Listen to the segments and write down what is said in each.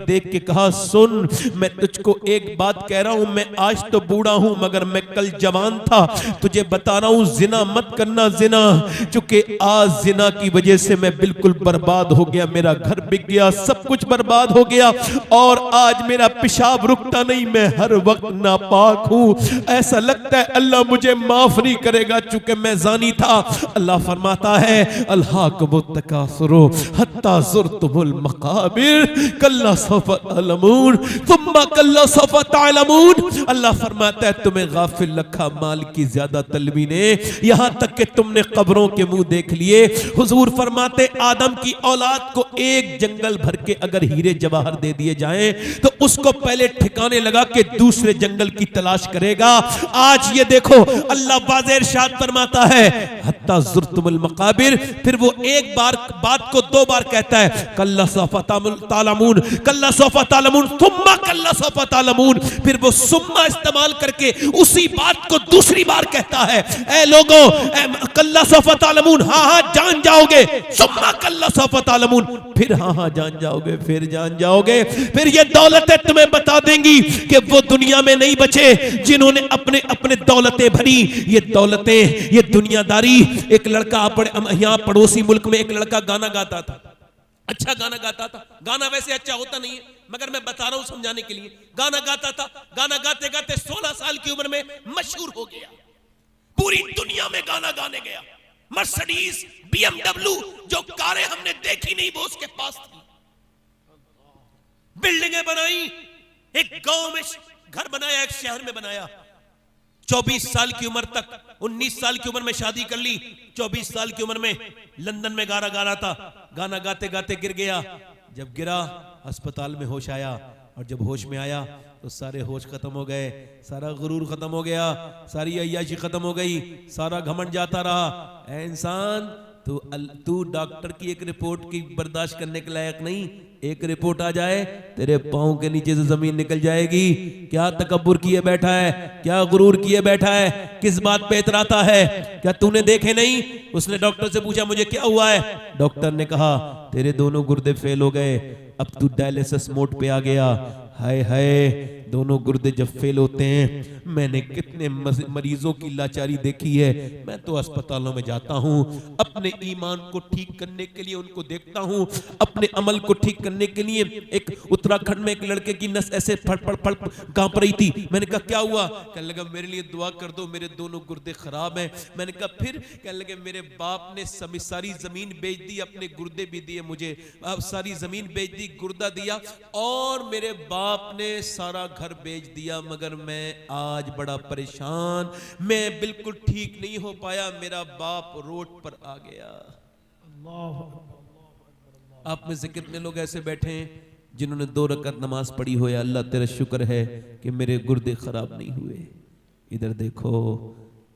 देख के कहा, सुन मैं तुझको एक बात कह रहा हूं, मैं आज तो बूढ़ा हूं मगर मैं कल जवान था, तुझे बता रहा हूं जिना मत करना। जिना चूंकि आज जिना की वजह से मैं बिल्कुल बर्बाद हो गया, मेरा घर बिक गया, सब कुछ बर्बाद हो गया और आज मेरा पेशाब रुकता नहीं, मैं हर वक्त नापाक हूं। ऐसा लगता है अल्लाह मुझे माफ नहीं करेगा चूंकि मैं जानी था। अल्लाह फरमाता है, अल्हाकुमुत तकासुरु हत्ता ज़ुरतुमुल मकाबिर कल्ला सौफ़ा तअलमून सुम्मा कल्ला सौफ़ा तअलमून। अल्लाह फरमाता है तुम्हें गाफिल रखा माल की ज्यादा तलबी ने, यहां तक कि तुमने कब्रों के मुंह देख लिए। हुजूर फरमाते आदम की औलाद को एक जंगल भर के अगर हीरे जवाहर दे दिए जाएं तो उसको पहले ठिकाने लगा के दूसरे जंगल की तलाश करेगा। आज ये देखो अल्लाह वाज़ेह इरशाद फरमाता है हत्ता ज़ुरतुमुल मकाबिर, फिर वो एक बार बात को दो बार कहता है, कल्ला सौफ़ा तअलमून कल्ला सौफ़ा तअलमून सुम्मा कल्ला सौफ़ा तअलमून, फिर वो सुम्मा इस्तेमाल करके उसी बात को दूसरी बार कहता है, ए लोगों कल्ला सौफ़ा तअलमून, हाँ हाँ जान जाओगे, सुम्मा कल्ला सौफ़ा तअलमून, फिर हाँ हाँ जान जाओगे, फिर जान जाओगे। फिर ये दौलतें तुम्हें बता देंगी कि वो दुनिया में नहीं बचे जिन्होंने अपने अपने दौलतें भरी। ये दौलतें, ये दुनियादारी। एक लड़का यहाँ पड़ोसी मुल्क में एक लड़का गाना गाता था, अच्छा गाना गाता था। गाना वैसे अच्छा होता नहीं है मगर मैं बता रहा हूं समझाने के लिए। गाना गाता था, गाना गाते गाते 16 साल की उम्र में मशहूर हो गया, पूरी दुनिया में गाना गाने गया। मर्सिडीज, BMW जो कारें हमने देखी नहीं वो उसके पास थी। बिल्डिंगें बनाई, एक गांव में घर बनाया, एक शहर में बनाया। 24 साल की उम्र तक, 19 साल की उम्र में शादी कर ली। 24 साल की उम्र में लंदन में गाना गा रहा था। गाना गाते गाते गिर गया। जब गिरा अस्पताल में होश आया और जब होश में आया तो सारे होश खत्म हो गए, सारा गुरूर खत्म हो गया, सारी अय्याशी खत्म हो गई, सारा घमंड जाता रहा। ऐ इंसान तू डॉक्टर की एक रिपोर्ट की बर्दाश्त करने के लायक नहीं। एक रिपोर्ट आ जाए तेरे पांव के नीचे से जमीन निकल जाएगी। क्या तकब्बुर किए बैठा है, क्या गुरूर किए बैठा है, किस बात पे इतराता है? क्या तूने देखे नहीं? उसने डॉक्टर से पूछा मुझे क्या हुआ है? डॉक्टर ने कहा तेरे दोनों गुर्दे फेल हो गए, अब तू डायलिसिस मोड पे आ गया। हाय हाय, दोनों गुर्दे जब फेल होते हैं, मैंने कितने मरीजों की लाचारी देखी है। मैं तो अस्पतालों में जाता हूँ, अपने ईमान को ठीक करने के लिए उनको देखता हूँ, अपने अमल को ठीक करने के लिए। एक उत्तराखंड में एक लड़के की नस ऐसे फड़ कांप रही थी। मैंने कहा क्या हुआ? कहने लगा मेरे लिए दुआ कर दो, मेरे दोनों गुर्दे खराब हैं। मैंने कहा फिर? कहने लगे मेरे बाप ने सारी जमीन बेच दी, अपने गुर्दे भी दिए मुझे, सारी जमीन बेच दी, गुर्दा दिया, और मेरे बाप ने सारा घर बेच दिया, मगर मैं आज बड़ा परेशान, मैं बिल्कुल ठीक नहीं हो पाया, मेरा बाप रोड पर आ गया। आप में से कितने लोग ऐसे बैठे हैं जिन्होंने 2 रकात नमाज पढ़ी हो, या अल्लाह तेरा शुक्र है कि मेरे गुर्दे खराब नहीं हुए। इधर देखो,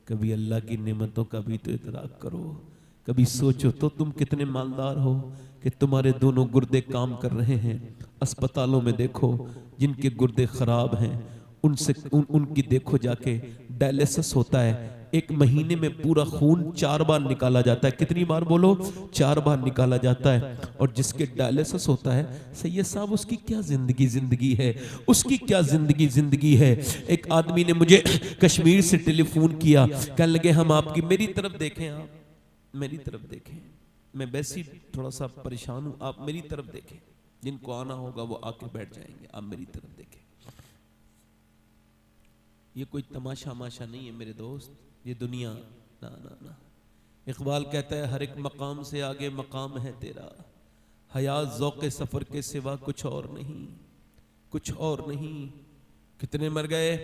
कभी अल्लाह की नेमतों का भी तो इतराक करो, कभी सोचो तो तुम कितने मालदार हो कि तुम्हारे दोनों गुर्दे काम कर रहे हैं। अस्पतालों में देखो जिनके गुर्दे खराब हैं, उनकी देखो जाके डायलिसिस होता है, एक महीने में पूरा खून 4 बार निकाला जाता है। कितनी बार बोलो? 4 बार निकाला जाता है। और जिसके डायलिसिस होता है, सैयद साहब उसकी क्या जिंदगी है, उसकी क्या जिंदगी है। एक आदमी ने मुझे कश्मीर से टेलीफोन किया, कहने लगे हम आपकी, मेरी तरफ देखें, आप मेरी तरफ देखें, मैं वैसे ही थोड़ा सा परेशान हूं, आप मेरी तरफ देखें, जिनको आना होगा वो आके बैठ जाएंगे, आप मेरी तरफ देखें। ये कोई तमाशा माशा नहीं है मेरे दोस्त, ये दुनिया ना ना ना। इकबाल कहता है हर एक मकाम से आगे मकाम है तेरा, हयात ज़ौक़े सफ़र के सिवा कुछ और नहीं, कुछ और नहीं। कितने मर गए?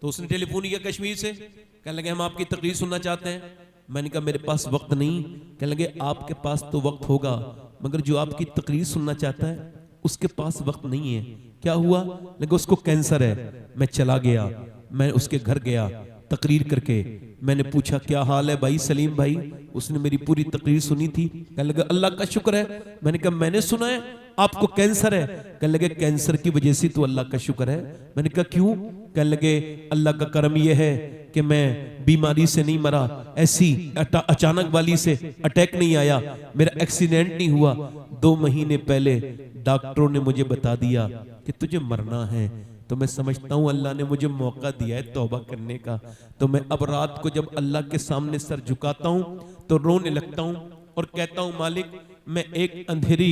तो उसने टेलीफोन किया कश्मीर से, कहने लगे हम आपकी तकरीर सुनना चाहते हैं। मैंने कहा मेरे पास वक्त नहीं। कहने लगे आपके पास तो वक्त होगा, मगर जो आपकी तकरीर सुनना चाहता है उसके पास वक्त नहीं है। क्या हुआ? लगे उसको कैंसर है। मैं चला गया, मैं उसके घर गया तकरीर करके, मैंने पूछा क्या हाल है भाई सलीम भाई? उसने मेरी पूरी तकरीर सुनी थी। कहने लगा अल्लाह का शुक्र है। मैंने कहा मैंने सुना है आपको कैंसर है। कहने लगे कैंसर की वजह से तो अल्लाह का शुक्र है। मैंने कहा क्यों? कहने लगे अल्लाह का करम यह है कि मैं बीमारी से नहीं मरा, ऐसी अचानक वाली से अटैक नहीं आया, मेरा एक्सीडेंट नहीं हुआ। 2 महीने पहले डॉक्टरों ने मुझे बता दिया कि तुझे मरना है। तो मैं समझता हूँ अल्लाह ने मुझे मौका दिया है तौबा करने का। तो मैं अब रात को जब अल्लाह के सामने सर झुकाता हूँ तो रोने लगता हूँ और कहता हूँ मालिक, मैं एक अंधेरी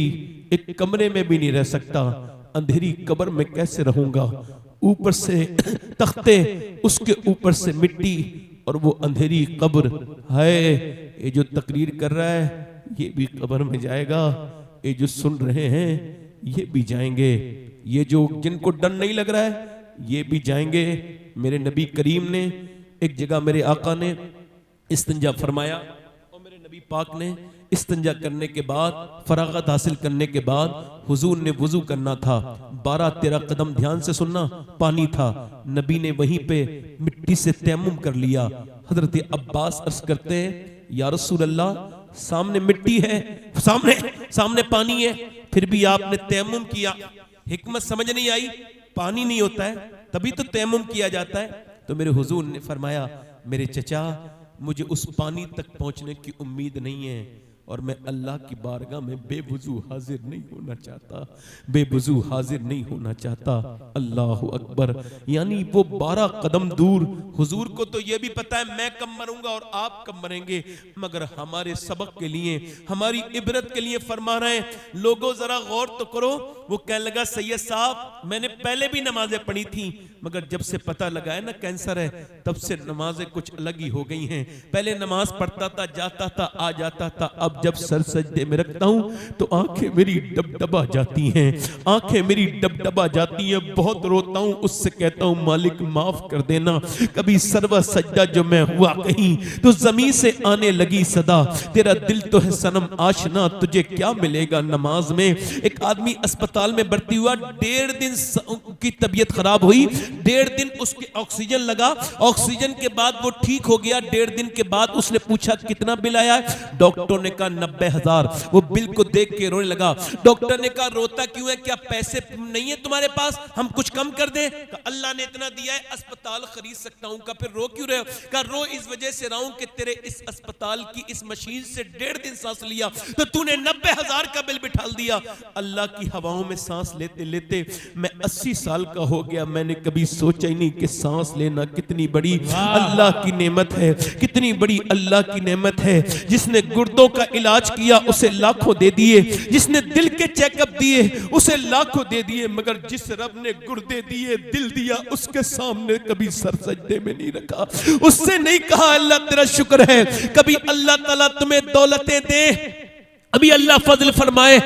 एक कमरे में भी नहीं रह सकता, अंधेरी कब्र में कैसे रहूंगा। ऊपर से तख्ते, उसके ऊपर से मिट्टी और वो अंधेरी कब्र है। ये जो तकरीर कर रहा है ये भी कब्र में जाएगा, ये जो सुन रहे हैं ये भी जाएंगे, ये जो जिनको डर नहीं लग रहा है ये भी जाएंगे। मेरे नबी करीम ने एक जगह, मेरे आका ने इस्तिंजा फरमाया और मेरे नबी पाक ने इस्तिंजा करने के बाद, फरागत हासिल करने के बाद हुजूर ने वुजू करना था। 12-13 कदम ध्यान से सुनना, पानी था। नबी ने वहीं पे मिट्टी से तयम्मुम कर लिया। हजरत अब्बास अर्ज करते हैं, या रसूल अल्लाह, सामने मिट्टी है, सामने पानी है, फिर भी आपने तयम्मुम किया, हिकमत समझ नहीं आई? पानी नहीं होता है तभी तो तयम्मुम किया जाता है। तो मेरे हुजूर ने फरमाया, मेरे चचा, मुझे उस पानी तक पहुंचने की उम्मीद नहीं है और मैं अल्लाह की बारगाह में बेवुजू हाजिर नहीं होना चाहता, बेवुजू हाजिर नहीं होना चाहता। अल्लाह अकबर। यानी वो 12 कदम दूर। हुजूर को तो ये भी पता है मैं कब मरूंगा और आप कब मरेंगे, मगर हमारे सबक के लिए, हमारी इबरत के लिए फरमा रहे हैं, लोगों जरा गौर तो करो। वो कहने लगा, सैयद साहब, मैंने पहले भी नमाजें पढ़ी थी, मगर जब से पता लगा है ना कैंसर है, तब से नमाजें कुछ अलग ही हो गई हैं। पहले नमाज पढ़ता था, जाता था, आ जाता था, अब जब सर सजदे में रखता हूं तो आंखें मेरी डबडबा जाती हैं, आंखें मेरी डबडबा जाती हैं, बहुत रोता हूं, उससे कहता हूं मालिक माफ कर देना। कभी सरवा सजदा जो मैं हुआ कहीं तो जमीन से आने लगी सदा, तेरा दिल तो है सनम आशना, तुझे क्या मिलेगा नमाज में। एक आदमी अस्पताल में भर्ती हुआ, 1.5 दिन की तबीयत खराब हुई, 1.5 दिन उसके ऑक्सीजन लगा, ऑक्सीजन के बाद वो ठीक हो गया। 1.5 दिन के बाद उसने पूछा कितना बिल आया है, डॉक्टर ने कहा 90,000। वो बिल को देख के रोने लगा। डॉक्टर ने कहा रोता क्यों है, क्या पैसे नहीं है तुम्हारे पास, हम कुछ कम कर दें? अल्लाह ने इतना दिया है, अस्पताल खरीद सकता हूं। का फिर रो क्यों रहे हो? का रो इस वजह से रहा हूं कि तेरे इस अस्पताल की इस मशीन से 1.5 दिन सांस लिया तो तूने 90,000 का बिल बिठाल दिया। अल्लाह की हवाओं में सांस लेते लेते मैं 80 साल का हो गया, मैंने कभी सोचा ही नहीं कि सांस लेना कितनी बड़ी अल्लाह की नेमत है, कितनी बड़ी अल्लाह की नेमत है। जिसने गुर्दों का इलाज किया उसे लाखों दे दिए, जिसने दिल के चेकअप दिए उसे लाखों दे दिए, मगर जिस रब ने गुर्दे दिए, दिल दिया, उसके सामने कभी सर सजदे में नहीं रखा, उससे नहीं कहा अल्लाह तेरा शुक्र है। कभी अल्लाह ताला तुम्हें दौलतें दे, अभी अल्लाह फजल फरमाए,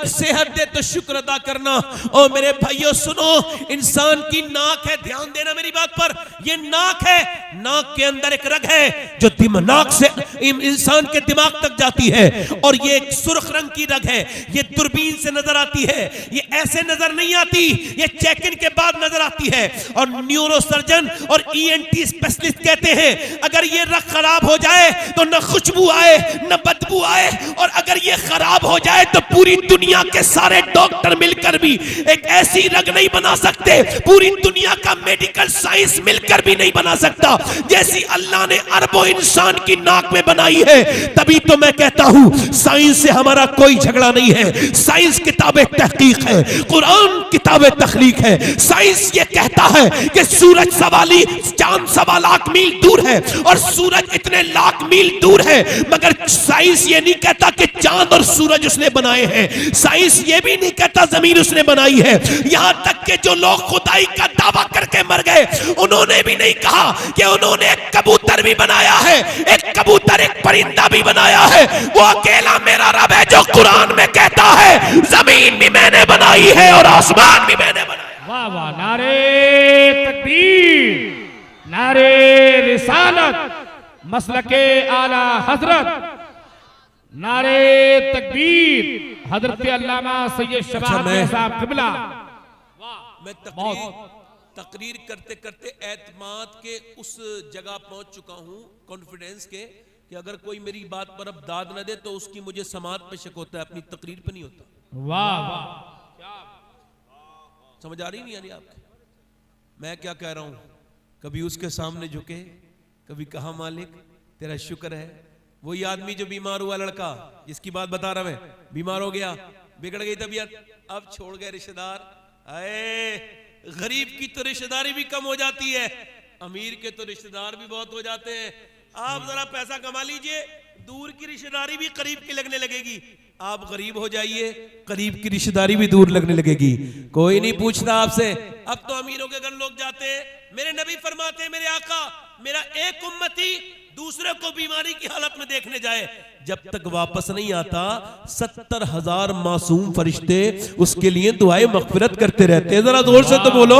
सेहत दे तो शुक्र अदा करना। और मेरे भाइयों सुनो, इंसान की नाक है, ध्यान देना मेरी बात पर, ये नाक है, नाक के अंदर एक रग है जो दिमाग से इंसान के दिमाग तक जाती है, और ये एक सुर्ख रंग की रग है, ये दूरबीन से नजर आती है, ये ऐसे नजर नहीं आती, ये चेक इन के बाद नजर आती है। और न्यूरोसर्जन और ENT स्पेशलिस्ट कहते हैं अगर ये रग खराब हो जाए तो न खुशबू आए न बदबू आए, और अगर ये खराब हो जाए तो पूरी दुनिया के सारे डॉक्टर मिलकर भी एक ऐसी रग नहीं बना सकते, पूरी दुनिया का मेडिकल साइंस मिलकर भी नहीं बना सकता जैसी अल्लाह ने अरबों इंसान की नाक में बनाई है। तभी तो मैं कहता हूं साइंस से हमारा कोई झगड़ा नहीं है। साइंस किताबें तहकीक है, कुरान किताबें तखलीक है। साइंस ये कहता है कि सूरज चांद 1.25 लाख मील दूर है और सूरज इतने लाख मील दूर है, मगर साइंस ये नहीं कहता कि चांद और सूरज उसने बनाए हैं। साइंस ये भी नहीं कहता जमीन उसने बनाई है। यहां तक कि जो लोग खुदाई का दावा करके मर गए, उन्होंने भी नहीं कहा कि उन्होंने एक कबूतर भी बनाया है, एक कबूतर एक परिंदा भी बनाया है। वो अकेला मेरा रब है जो कुरान में कहता है जमीन भी मैंने बनाई है और आसमान भी मैंने बनाया। वाह वाह, नारे तकबीर, नारे रिसालत, मसलके आला हजरत, नारे तकबीर, हजरत अल्लामा सैयद शबाब साहब क़िबला। मैं तकरीर करते करते एतमाद के उस जगह पहुंच चुका हूं, कॉन्फिडेंस के, कि अगर कोई मेरी बात पर अब दाद न दे तो उसकी मुझे समात पे शक होता है, अपनी तकरीर पे नहीं होता। वाह वाह, समझ आ रही नहीं यानी आपके मैं क्या कह रहा हूं? कभी उसके सामने झुके, कभी कहा मालिक तेरा शुक्र है। वही आदमी जो बीमार हुआ लड़का, जिसकी बात बता रहा मैं, बीमार हो गया, बिगड़ गई तबीयत, अब छोड़ गए रिश्तेदार। आए, गरीब की तो रिश्तेदारी भी कम हो जाती है, अमीर के तो रिश्तेदार भी बहुत हो जाते हैं। आप जरा पैसा कमा लीजिए, दूर की रिश्तेदारी भी करीब की लगने लगेगी। आप गरीब हो जाइए, करीब की रिश्तेदारी भी दूर लगने लगेगी। कोई नहीं पूछता आपसे। अब तो अमीरों के घर लोग जाते हैं। मेरे नबी फरमाते हैं, मेरे आका, मेरा एक उम्मती दूसरे को बीमारी की हालत में देखने जाए, जब तक वापस नहीं आता 70,000 मासूम फरिश्ते उसके लिए दुआएं मगफिरत करते रहते हैं। जरा जोर से तो बोलो,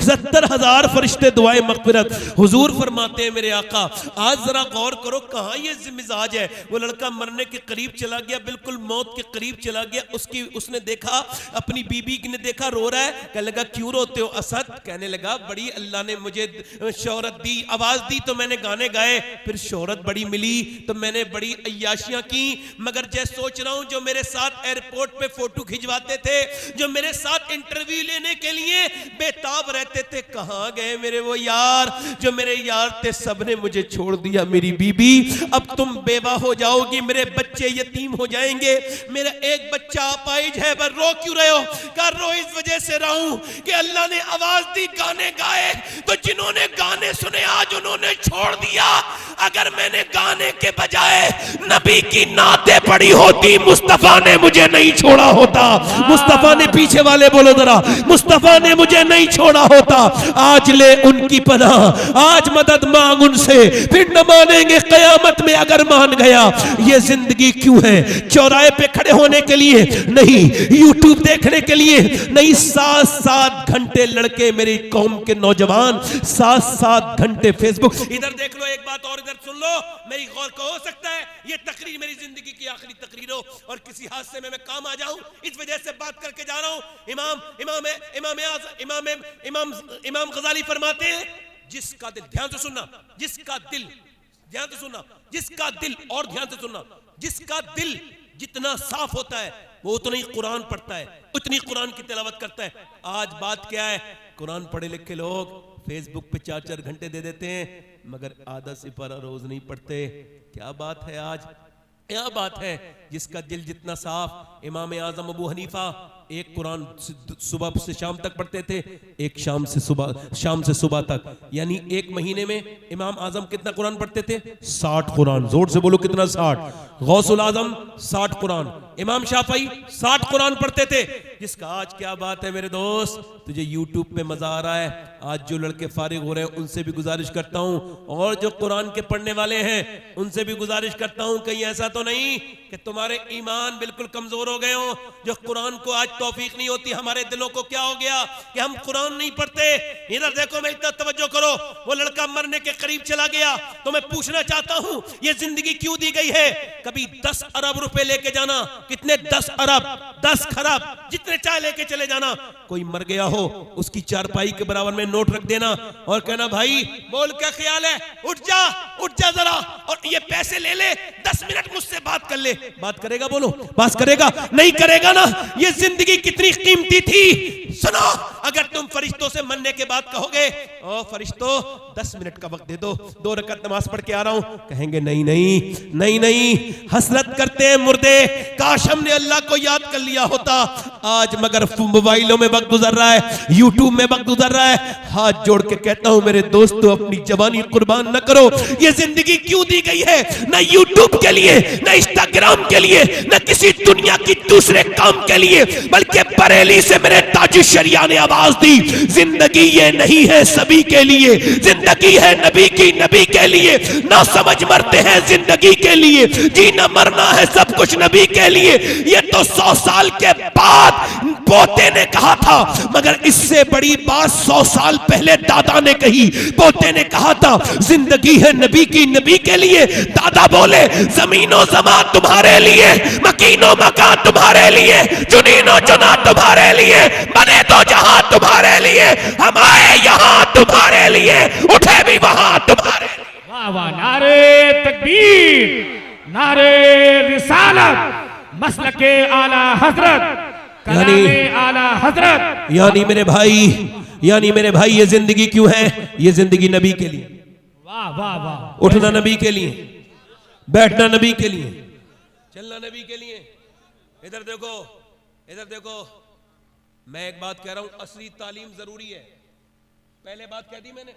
70,000 फरिश्ते दुआएं मगफिरत। हुजूर फरमाते हैं मेरे आका, आज जरा गौर करो कहां ये मिजाज है। वो लड़का मरने के करीब चला गया, बिल्कुल मौत के करीब चला गया। उसने देखा, अपनी बीबी ने देखा, रो रहा है। कहने लगा क्यों रोते हो असद? कहने लगा बड़ी अल्लाह ने मुझे शोहरत दी, आवाज दी तो मैंने गाने गाए, फिर शोहरत बड़ी मिली तो मैंने बड़ी अय्याशियां की। मगर जैसे सोच रहा हूं, जो मेरे साथ एयरपोर्ट पे फोटो खिंचवाते थे, जो मेरे साथ इंटरव्यू लेने के लिए बेताब रहते थे, कहां गए मेरे वो यार? जो मेरे यार थे सबने मुझे छोड़ दिया। मेरी बीबी, अब तुम बेवा हो जाओगी, मेरे बच्चे यतीम हो जाएंगे। मेरा एक बच्चा अपाहिज है, पर रो क्यों रहे हो? कहा रो इस वजह से रहा हूं कि अल्लाह ने आवाज दी, गाने गाए, तो जिन्होंने गाने सुने आज उन्होंने छोड़ दिया। अगर मैंने गाने के बजाय नबी की नाते पढ़ी होती, मुस्तफा ने मुझे नहीं छोड़ा होता। मुस्तफा ने, पीछे वाले बोलो जरा, मुस्तफा ने मुझे नहीं छोड़ा होता। आज ले उनकी पनाह, आज मदद मांग उनसे, फिर न मानेंगे कयामत में अगर मान गया। ये जिंदगी क्यों है? चौराहे पे खड़े होने के लिए नहीं, यूट्यूब देखने के लिए नहीं। 7-7 घंटे लड़के, मेरी कौम के नौजवान 7-7 घंटे फेसबुक। इधर देख लो एक बात और, इधर सुन लो मेरी गौर को। हो सकता है ये तकरीर मेरी जिंदगी की आखिरी तकरीर हो और किसी हादसे में मैं काम आ जाऊं, इस वजह से बात करके जा रहा हूं। इमाम गजाली फरमाते हैं, जिसका दिल, ध्यान से सुनना, जिसका दिल, ध्यान से सुनना, जिसका दिल, और ध्यान से सुनना, जिसका दिल जितना साफ होता है वो उतना ही कुरान पढ़ता है, उतनी कुरान की तिलावत करता है। आज बात क्या है? कुरान पढ़े लिखे लोग फेसबुक पे 4-4 घंटे दे देते हैं, मगर आधा सिपारा रोज नहीं पढ़ते। क्या बात है आज? क्या बात है? जिसका दिल जितना साफ। इमाम आजम अबू हनीफा एक कुरान सुबह से शाम तक पढ़ते थे, एक शाम से सुबह तक, यानी एक महीने में इमाम आजम कितना कुरान पढ़ते थे? 60 कुरान। जोर से बोलो कितना? 60। गौसुल आजम 60 कुरान, इमाम शाफई 60 कुरान पढ़ते थे। जिसका आज क्या बात है मेरे दोस्त? तुझे यूट्यूब पे मजा आ रहा है? आज जो लड़के फारिग हो रहे हैं उनसे भी गुजारिश करता हूं, और जो कुरान के पढ़ने वाले हैं उनसे भी गुजारिश करता हूं, कहीं ऐसा तो नहीं कि तुम्हारे ईमान बिल्कुल कमजोर हो गए हो, जो कुरान को आज तौफीक नहीं होती। हमारे दिलों को क्या हो गया कि हम कुरान नहीं पढ़ते? इधर देखो, मैं इतना तवज्जो करो, वो लड़का मरने के करीब चला गया, तो मैं पूछना चाहता हूं ये जिंदगी क्यों दी गई है? कभी 10 अरब रुपए लेके जाना, कितने? 10 अरब, 10 खरब, जितने चाहे लेके चले जाना। कोई मर गया हो, उसकी चारपाई के बराबर में नोट रख देना और कहना भाई बोल क्या ख्याल है, उठ जा जरा, और ये पैसे ले ले, 10 मिनट मुझसे बात कर ले। बात करेगा? बोलो, बात करेगा? नहीं करेगा ना। ये जिंदगी कितनी कीमती थी। सुनो, अगर तुम फरिश्तों से मरने के बाद कहोगे, ओ फरिश्तों 10 मिनट का वक्त दे दो, 2 रकात नमाज पढ़ के आ रहा हूं, कहेंगे नहीं नहीं नहीं नहीं, हसरत करते हैं मुर्दे, काश हमने अल्लाह को याद कर लिया होता। आज मगर मोबाइलों में वक्त गुजर रहा है, यूट्यूब में वक्त गुजर रहा है। हाथ जोड़ के कहता हूं मेरे दोस्तों, अपनी जवानी कुर्बान न करो। ये जिंदगी क्यों दी गई है? न यूट्यूब के लिए, न इंस्टाग्राम के लिए, न किसी दुनिया की दूसरे काम के लिए, बल्कि बरेली से मेरे ताजी शरिया ने आवाज दी, जिंदगी ये नहीं है सभी के लिए, जिंदगी है नबी की, नबी के लिए। ना समझ मरते हैं जिंदगी के लिए, जीना मरना है सब कुछ नबी के लिए। ये तो 100 साल के बाद पोते ने कहा था, मगर इससे बड़ी बात 100 साल पहले दादा ने कही। पोते ने कहा था जिंदगी है नबी की, नबी के लिए। दादा बोले जमीनो जमा तुम्हारे लिए, मकीनो मकान तुम्हारे लिए, जुनीनो जुना तुम्हारे लिए, बने तो जहां तुम्हारे लिए, हम आए यहां तुम्हारे लिए, उठे भी वहां तुम्हारे लिए। वाह वाह, नारे तकबीर, नारे रिसालत, मसलके आला हजरत, कलामे आला हजरत। यानी मेरे भाई, ये जिंदगी क्यों है? ये जिंदगी नबी के लिए। वाह वाह वाह। उठना नबी के लिए, बैठना नबी के लिए, चलना नबी के लिए। इधर देखो, इधर देखो, मैं एक बात कह रहा हूं, असली तालीम जरूरी है। पहले बात कह दी मैंने,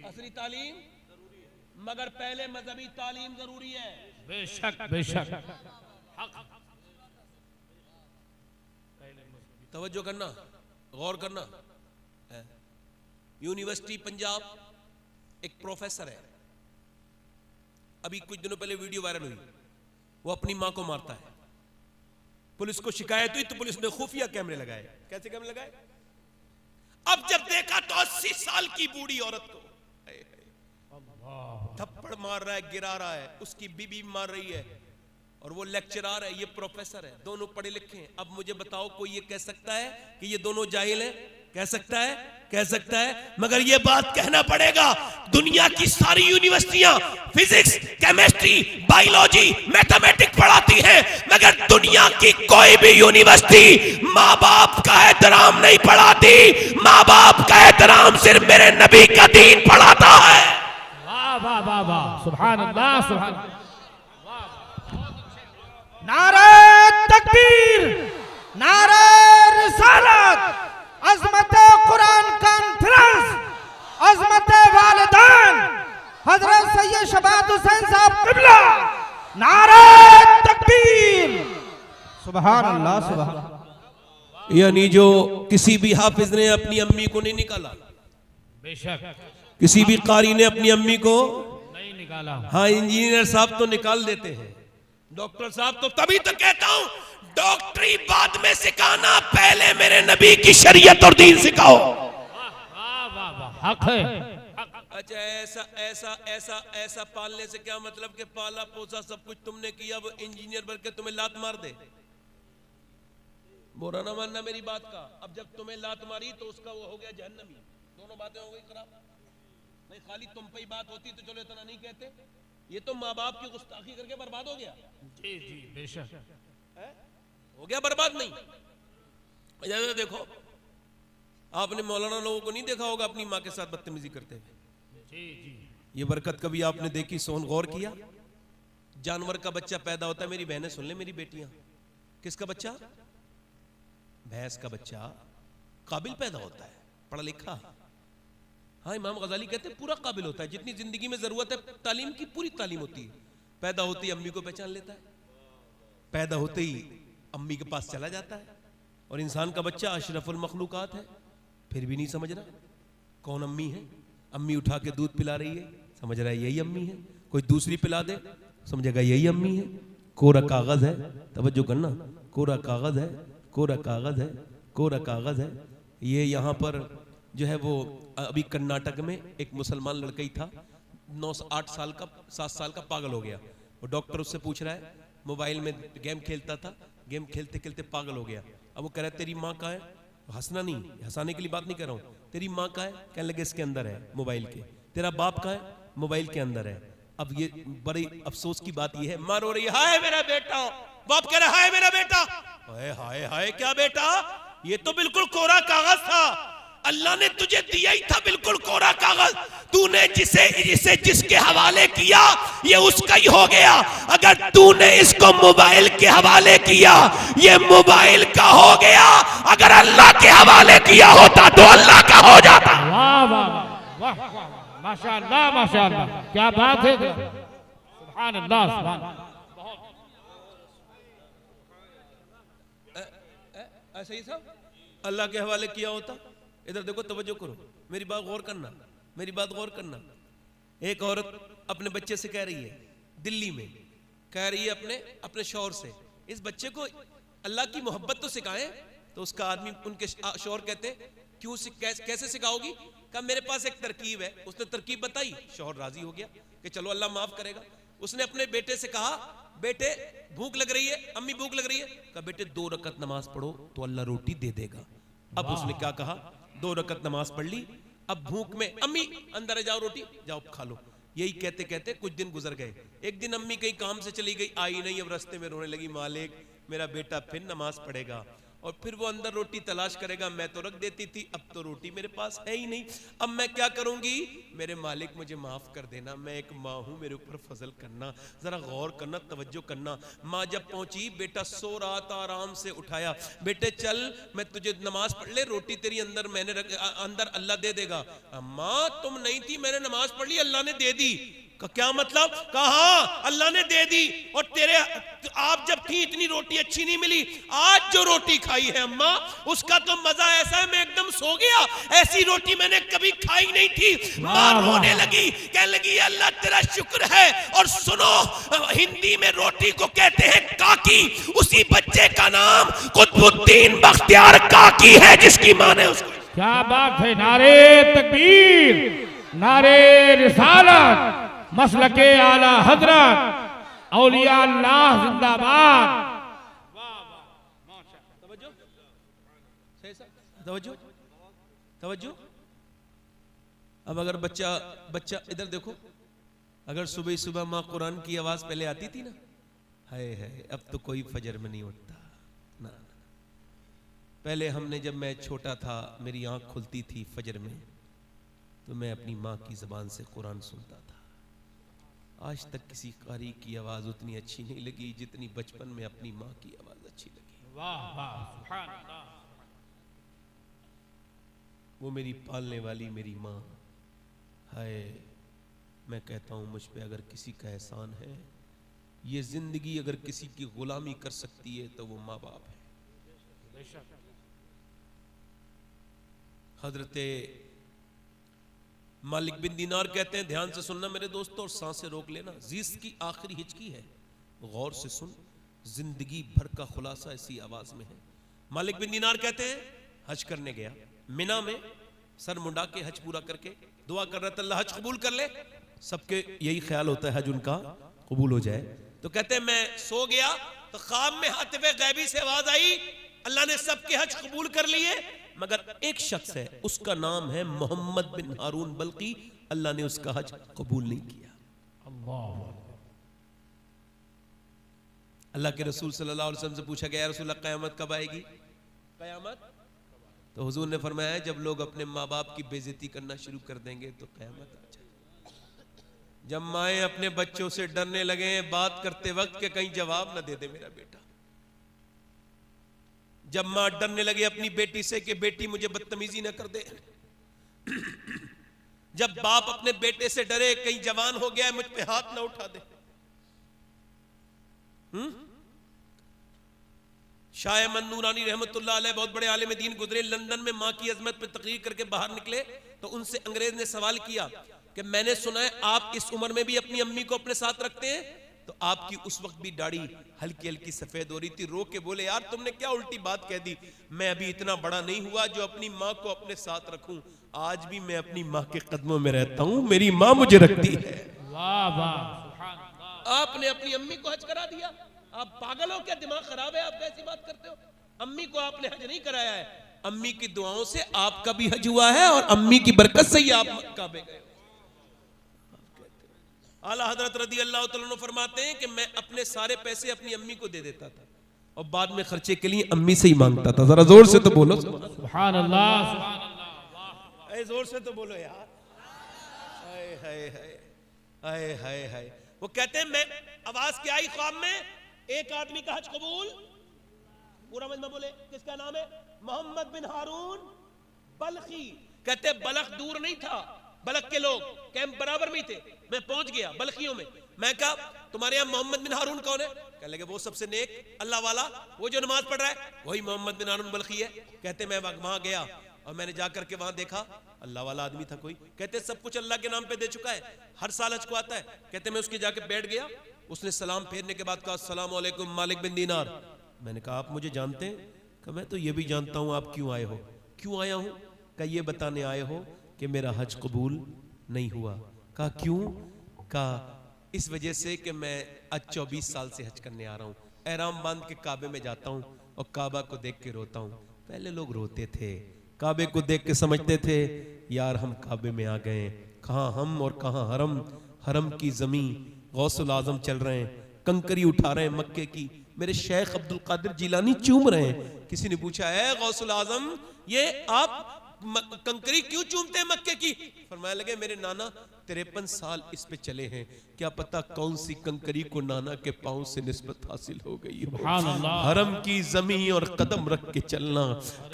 असली तालीम जरूरी है, मगर पहले मजहबी तालीम जरूरी है। बेशक बेशक। तवज्जो करना, गौर करना। यूनिवर्सिटी पंजाब एक प्रोफेसर है, अभी कुछ दिनों पहले वीडियो वायरल हुई, वो अपनी मां को मारता है। पुलिस को शिकायत हुई तो पुलिस ने खुफिया कैमरे लगाए। कैसे कैमरे लगाए? अब जब देखा तो 80 साल की बूढ़ी औरत को थप्पड़ मार रहा है, गिरा रहा है, उसकी बीबी मार रही है, और वो लेक्चरर है, ये प्रोफेसर है, दोनों पढ़े लिखे हैं। अब मुझे बताओ, कोई ये कह सकता है कि ये दोनों जाहिल हैं? कह सकता है? कह सकता है? मगर ये बात कहना पड़ेगा, दुनिया की सारी यूनिवर्सिटियां फिजिक्स, केमिस्ट्री, बायोलॉजी, मैथमेटिक्स पढ़ाती हैं, मगर दुनिया की कोई भी यूनिवर्सिटी माँ बाप का एहतराम नहीं पढ़ाती। माँ बाप का एहतराम सिर्फ मेरे नबी का दीन पढ़ाता है। वाह वाह वाह वाह, सुभान अल्लाह सुभान अल्लाह। नारे तकबीर, नारे रिसालत, अज़मत कुरान कॉन्फ्रेंस, अज़मत वालिदैन हजरत सैयद शबात हुसैन साहब क़िबला, नारे तकबीर, सुभान अल्लाह सुभान। यानी जो किसी भी हाफिज ने अपनी अम्मी को नहीं निकाला, बेशक किसी भी कारी ने अपनी अम्मी को नहीं निकाला। हाँ, इंजीनियर साहब तो निकाल देते हैं, डॉक्टर साहब तो, तभी तो कहता हूं डॉक्टरी बाद में सिखाना, पहले मेरे नबी की शरीयत और दीन सिखाओ। वाह वाह वाह, हक है। अच्छा, ऐसा ऐसा ऐसा ऐसा पालने से क्या मतलब कि पाला पोसा सब कुछ तुमने किया, वो इंजीनियर बनकर तुम्हें लात मार दे? बुरा ना मानना मेरी बात का। अब जब तुम्हें लात मारी तो उसका वो हो गया जहन्नमी। दोनों बातें हो गई खराब। नहीं, खाली तुम पे ही बात होती तो चलो इतना नहीं कहते, ये तो माँ बाप की गुस्ताखी करके बर्बाद हो गया। जी जी बेशक हो गया बर्बाद। नहीं, देखो, आपने मौलाना लोगों को नहीं देखा होगा अपनी माँ के साथ बदतमीजी करते हुए। जी जी, ये बरकत कभी आपने देखी? सोन गौर किया? जानवर का बच्चा पैदा होता है, मेरी बहनें सुन ले, मेरी बेटियां, किसका बच्चा? भैंस का बच्चा काबिल पैदा होता है, पढ़ा लिखा। हाँ, इमाम गजाली कहते हैं पूरा काबिल होता है, जितनी जिंदगी में जरूरत है तालीम की, पूरी तालीम होती है। पैदा होते ही अम्मी को पहचान लेता है, पैदा होते ही अम्मी के पास चला जाता है। और इंसान का बच्चा अशरफुल मखलूकात है, फिर भी नहीं समझ रहा कौन अम्मी है। अम्मी उठा के दूध पिला रही है, समझ रहा है यही अम्मी है। कोई दूसरी पिला दे, समझेगा यही अम्मी है। कोरा कागज है, तवज्जो करना, कोरा कागज है, कोरा कागज है, कोरा कागज है। ये यहाँ पर जो है वो अभी कर्नाटक में एक मुसलमान लड़का ही था, 8 साल का, 7 साल का, पागल हो गया। वो डॉक्टर उससे पूछ रहा है, मोबाइल में गेम खेलता था, गेम खेलते खेलते पागल हो गया। अब वो कह रहा है तेरी माँ कहाँ है? हंसना नहीं, हंसाने के लिए बात नहीं कर रहा हूँ। तेरी माँ कहाँ है? कहने लगे इसके अंदर है मोबाइल के। तेरा बाप कहाँ है? मोबाइल के अंदर है। अब ये बड़ी अफसोस की बात ये है, माँ रो रही है, हाय मेरा बेटा। बाप कह रहा है हाय मेरा बेटा। हाय हाय हाय, क्या बेटा? ये तो बिल्कुल कोरा कागज था, अल्लाह ने तुझे दिया ही था बिल्कुल कोरा कागज। तूने जिसे जिसके हवाले किया ये उसका ही हो गया। अगर तूने इसको मोबाइल के हवाले किया ये मोबाइल का हो गया, अगर अल्लाह के हवाले किया होता तो अल्लाह का हो जाता। वाह वाह वाह वाह, माशाअल्लाह माशाअल्लाह, क्या बात है, सुभान अल्लाह सुभान अल्लाह। ऐसा ही था, अल्लाह के हवाले किया होता। इधर देखो, तवज्जो करो, मेरी बात गौर करना, मेरी बात गौर करना। एक औरत अपने बच्चे से कह रही है, दिल्ली में कह रही है अपने शौहर से, इस बच्चे को अल्लाह की मोहब्बत तो सिखाएं। तो उसका आदमी, उनके शौहर कहते, क्यों कैसे सिखाओगी? कहा मेरे पास एक तरकीब है। उसने तरकीब बताई, शौहर राजी हो गया कि चलो अल्लाह माफ करेगा। उसने अपने बेटे से कहा, बेटे भूख लग रही है, अम्मी भूख लग रही है। कहा बेटे 2 रकत नमाज पढ़ो तो अल्लाह रोटी दे देगा। अब उसने क्या कहा, 2 रकत नमाज पढ़ ली, अब भूख में अम्मी अंदर जाओ, रोटी जाओ खा लो। यही कहते कहते कुछ दिन गुजर गए। एक दिन अम्मी कहीं काम से चली गई, आई नहीं, अब रास्ते में रोने लगी, मालिक मेरा बेटा फिर नमाज पढ़ेगा। और फिर वो अंदर रोटी तलाश करेगा, मैं तो रख देती थी, अब तो रोटी मेरे पास है ही नहीं, अब मैं क्या करूंगी? मेरे मालिक मुझे माफ कर देना, मैं एक माँ हूं, मेरे ऊपर फजल करना, जरा गौर करना, तवज्जो करना। माँ जब पहुंची, बेटा सो रहा था, आराम से उठाया, बेटे चल मैं तुझे नमाज पढ़ ले, रोटी तेरी अंदर मैंने अंदर अल्लाह दे देगा। अम्मा तुम नहीं थी, मैंने नमाज पढ़ ली, अल्लाह ने दे दी। क्या मतलब? कहा अल्लाह ने दे दी, और तेरे आप जब थी इतनी रोटी अच्छी नहीं मिली, आज जो रोटी खाई है अम्मा उसका तो मजा ऐसा है, मैं एकदम सो गया, ऐसी रोटी मैंने कभी खाई नहीं थी। मां रोने लगी, कहने लगी अल्लाह तेरा शुक्र है। और सुनो, हिंदी में रोटी को कहते हैं काकी, उसी बच्चे का नाम कुतुबुद्दीन बख्तियार काकी है, जिसकी मां ने उसको। क्या बात है, नारे तकबीर, नारे रिसालत, मसलके आला हजरत, औलिया अल्लाह जिंदाबाद। तवज्जो तवज्जो। अब अगर बच्चा इधर देखो, अगर सुबह सुबह माँ कुरान की आवाज पहले आती थी ना, हाय हाय, अब तो कोई फजर में नहीं उठता ना। पहले हमने, जब मैं छोटा था, मेरी आंख खुलती थी फजर में, तो मैं अपनी माँ की जबान से कुरान सुनता था। आज तक किसी कारी की आवाज उतनी अच्छी नहीं लगी जितनी बचपन में अपनी माँ की आवाज अच्छी लगी। वाह वाह, सुभान अल्लाह। वो मेरी पालने वाली मेरी माँ। हाय, मैं कहता हूँ मुझ पे अगर किसी का एहसान है, ये जिंदगी अगर किसी की गुलामी कर सकती है तो वो माँ बाप है। हजरते मालिक बिन दीनार कहते हैं, ध्यान से सुनना मेरे दोस्तों और सांसें रोक लेना, जिस की आखिरी हिचकी है, गौर से सुन, जिंदगी भर का खुलासा इसी आवाज में है। मालिक बिन दीनार कहते हैं, हज करने गया, मिना में सर मुंडा के हज पूरा करके दुआ कर रहा था, अल्लाह हज कबूल कर ले। सबके यही ख्याल होता है हज उनका कबूल हो जाए। तो कहते हैं मैं सो गया, तो ख्वाब में हातिफ़े गैबी से आवाज आई, अल्लाह ने सबके हज कबूल कर लिए, मगर एक शख्स है, उसका नाम है मोहम्मद बिन हारून बल्कि, अल्लाह ने उसका हज कबूल नहीं किया। अल्लाह के रसूल सल्लल्लाहु अलैहि वसल्लम से पूछा गया, रसूल अल्लाह क़यामत कब आएगी? क़यामत? तो हुजूर ने फरमाया, जब लोग अपने माँ बाप की बेइज्जती करना शुरू कर देंगे तो क़यामत आ जाएगी। जब माएँ अपने बच्चों से डरने लगे बात करते वक्त के कहीं जवाब न दे दे मेरा बेटा, जब मां डरने लगे अपनी बेटी से कि बेटी मुझे बदतमीजी न कर दे, जब बाप अपने बेटे से डरे कहीं जवान हो गया है मुझ पे हाथ न उठा दे। शाह अहमद नूरानी रहमतुल्लाह अलैह बहुत बड़े आलिम दीन गुजरे, लंदन में मां की अजमत पे तकरीर करके बाहर निकले तो उनसे अंग्रेज ने सवाल किया कि मैंने सुना है आप इस उम्र में भी अपनी अम्मी को अपने साथ रखते हैं, तो आपकी उस वक्त भी दाढ़ी हल्की हल्की सफेद हो रही थी। रो के बोले, यार तुमने क्या उल्टी बात कह दी, मैं अभी इतना बड़ा नहीं हुआ जो अपनी माँ को अपने साथ रखूं, आज भी मैं अपनी माँ के कदमों में रहता हूं, मेरी माँ मुझे रखती है। वाह वाह, आपने अपनी अम्मी को हज करा दिया, आप पागल हो क्या? दिमाग खराब है? आप कैसी बात करते हो? अम्मी को आपने हज नहीं कराया है, अम्मी की दुआओं से आपका भी हज हुआ है और अम्मी की बरकत से ही आप काबे गए। आला हजरत रदी अल्लाह तआला अन्हु फरमाते हैं कि मैं अपने सारे पैसे अपनी अम्मी को दे देता था और बाद में खर्चे के लिए अम्मी से ही मांगता था। जरा जोर से तो बोलो सुभान अल्लाह, सुभान अल्लाह, जोर से तो बोलो यार। हाय हाय हाय हाय हाय हाय। वो कहते हैं मैं आवाज क्या आई ख्वाब में, एक आदमी का हज कबूल, पूरा मजमा बोले, किसका नाम है? मोहम्मद बिन हारून बल्खी। कहते बलख दूर नहीं था, बलख के लोग कैंप बराबर में थे, मैं पहुंच गया बल्खियों में। मैं कहा तुम्हारे यहाँ मोहम्मद बिन हारून कौन है? कहने लगे वो सबसे नेक अल्लाह वाला, वो जो नमाज पढ़ रहा है वही मोहम्मद बिन हारून बल्खी है। कहते मैं वहां गया और मैंने जाकर के वहां देखा अल्लाह वाला आदमी था कोई। कहते सब कुछ अल्लाह के नाम पे दे चुका है, हर साल हज को आता है। कहते मैं उसके जाके बैठ गया, उसने सलाम फेरने के बाद कहा अस्सलाम वालेकुम मालिक बिन दीनार। मैंने कहा आप मुझे जानते हैं? कहा मैं तो ये भी जानता हूँ आप क्यों आए हो। क्यों आया हूँ? कहा ये बताने आए हो कि मेरा हज कबूल नहीं हुआ। कहा क्यों? कहा इस वजह से कि मैं आज 24 साल से हज करने आ रहा हूँ, एहराम बांध के काबे में जाता हूँ और काबा को देख के रोता हूँ। पहले लोग रोते थे, काबे को देख के समझते थे यार हम काबे में आ गए, कहाँ हम और कहाँ हरम, हरम की ज़मीं गौसुल आज़म चल रहे हैं, कंकरी उठा रहे हैं मक्के की, मेरे शेख अब्दुल कादिर जिलानी चूम रहे हैं। किसी ने पूछा है गौसुल आजम ये आप कंकरी क्यों चूमते हैं मक्के की? फरमाने लगे मेरे नाना 53 साल इस पे चले हैं, क्या पता कौन सी कंकरी को नाना के पांव से निस्बत हासिल हो गई हो। हरम की जमीन और कदम रख के चलना,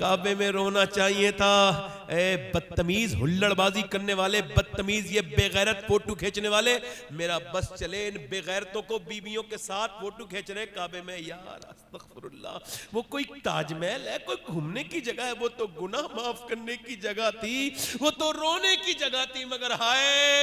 काबे में रोना चाहिए था। ए बदतमीज, हुल्लड़बाजी करने वाले बदतमीज, ये बेगैरत फोटो खींचने वाले, मेरा बस चले इन बेगैरतों को बीवियों के साथ फोटो खींच रहे काबे में। यार अस्तगफुरुल्लाह, वो कोई ताजमहल है, कोई घूमने की जगह है? वो तो गुनाह माफ करने की जगह थी, वो तो रोने की जगह थी। मगर हाय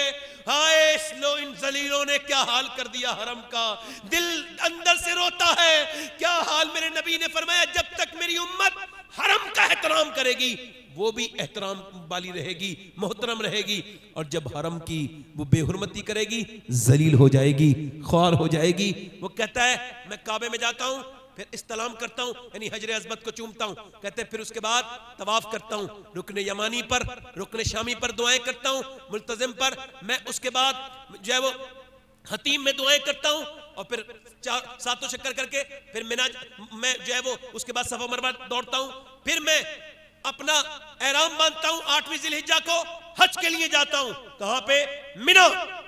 हाय, इन जलीलों ने क्या हाल कर दिया हरम का। दिल अंदर से रोता है। क्या हाल, मेरे नबी ने फरमाया जब तक मेरी उम्मत हरम का एहतराम करेगी वो भी एहतराम वाली रहेगी, मोहतरम रहेगी, और जब हरम की वो बेहुरमती करेगी जलील हो जाएगी, ख्वार हो जाएगी। वो कहता है मैं काबे में जाता हूं, फिर इस्तलाम करता हूं, यानी हजरे अज़मत को चूमता हूं। कहते हैं फिर उसके बाद तवाफ करता हूं, रुकने यमानी पर, रुकने शामी पर दुआएं करता हूं, मुल्तजिम पर। मैं उसके बाद जो है वो हतीम में दुआएं करता हूं, और फिर सातों चक्कर करके फिर मैं जो है वो उसके बाद सफा मरवा दौड़ता हूं। फिर मैं अपना एहराम बांधता हूं 8वीं जिलहिज्जा को, हज के लिए जाता हूं। कहां पे?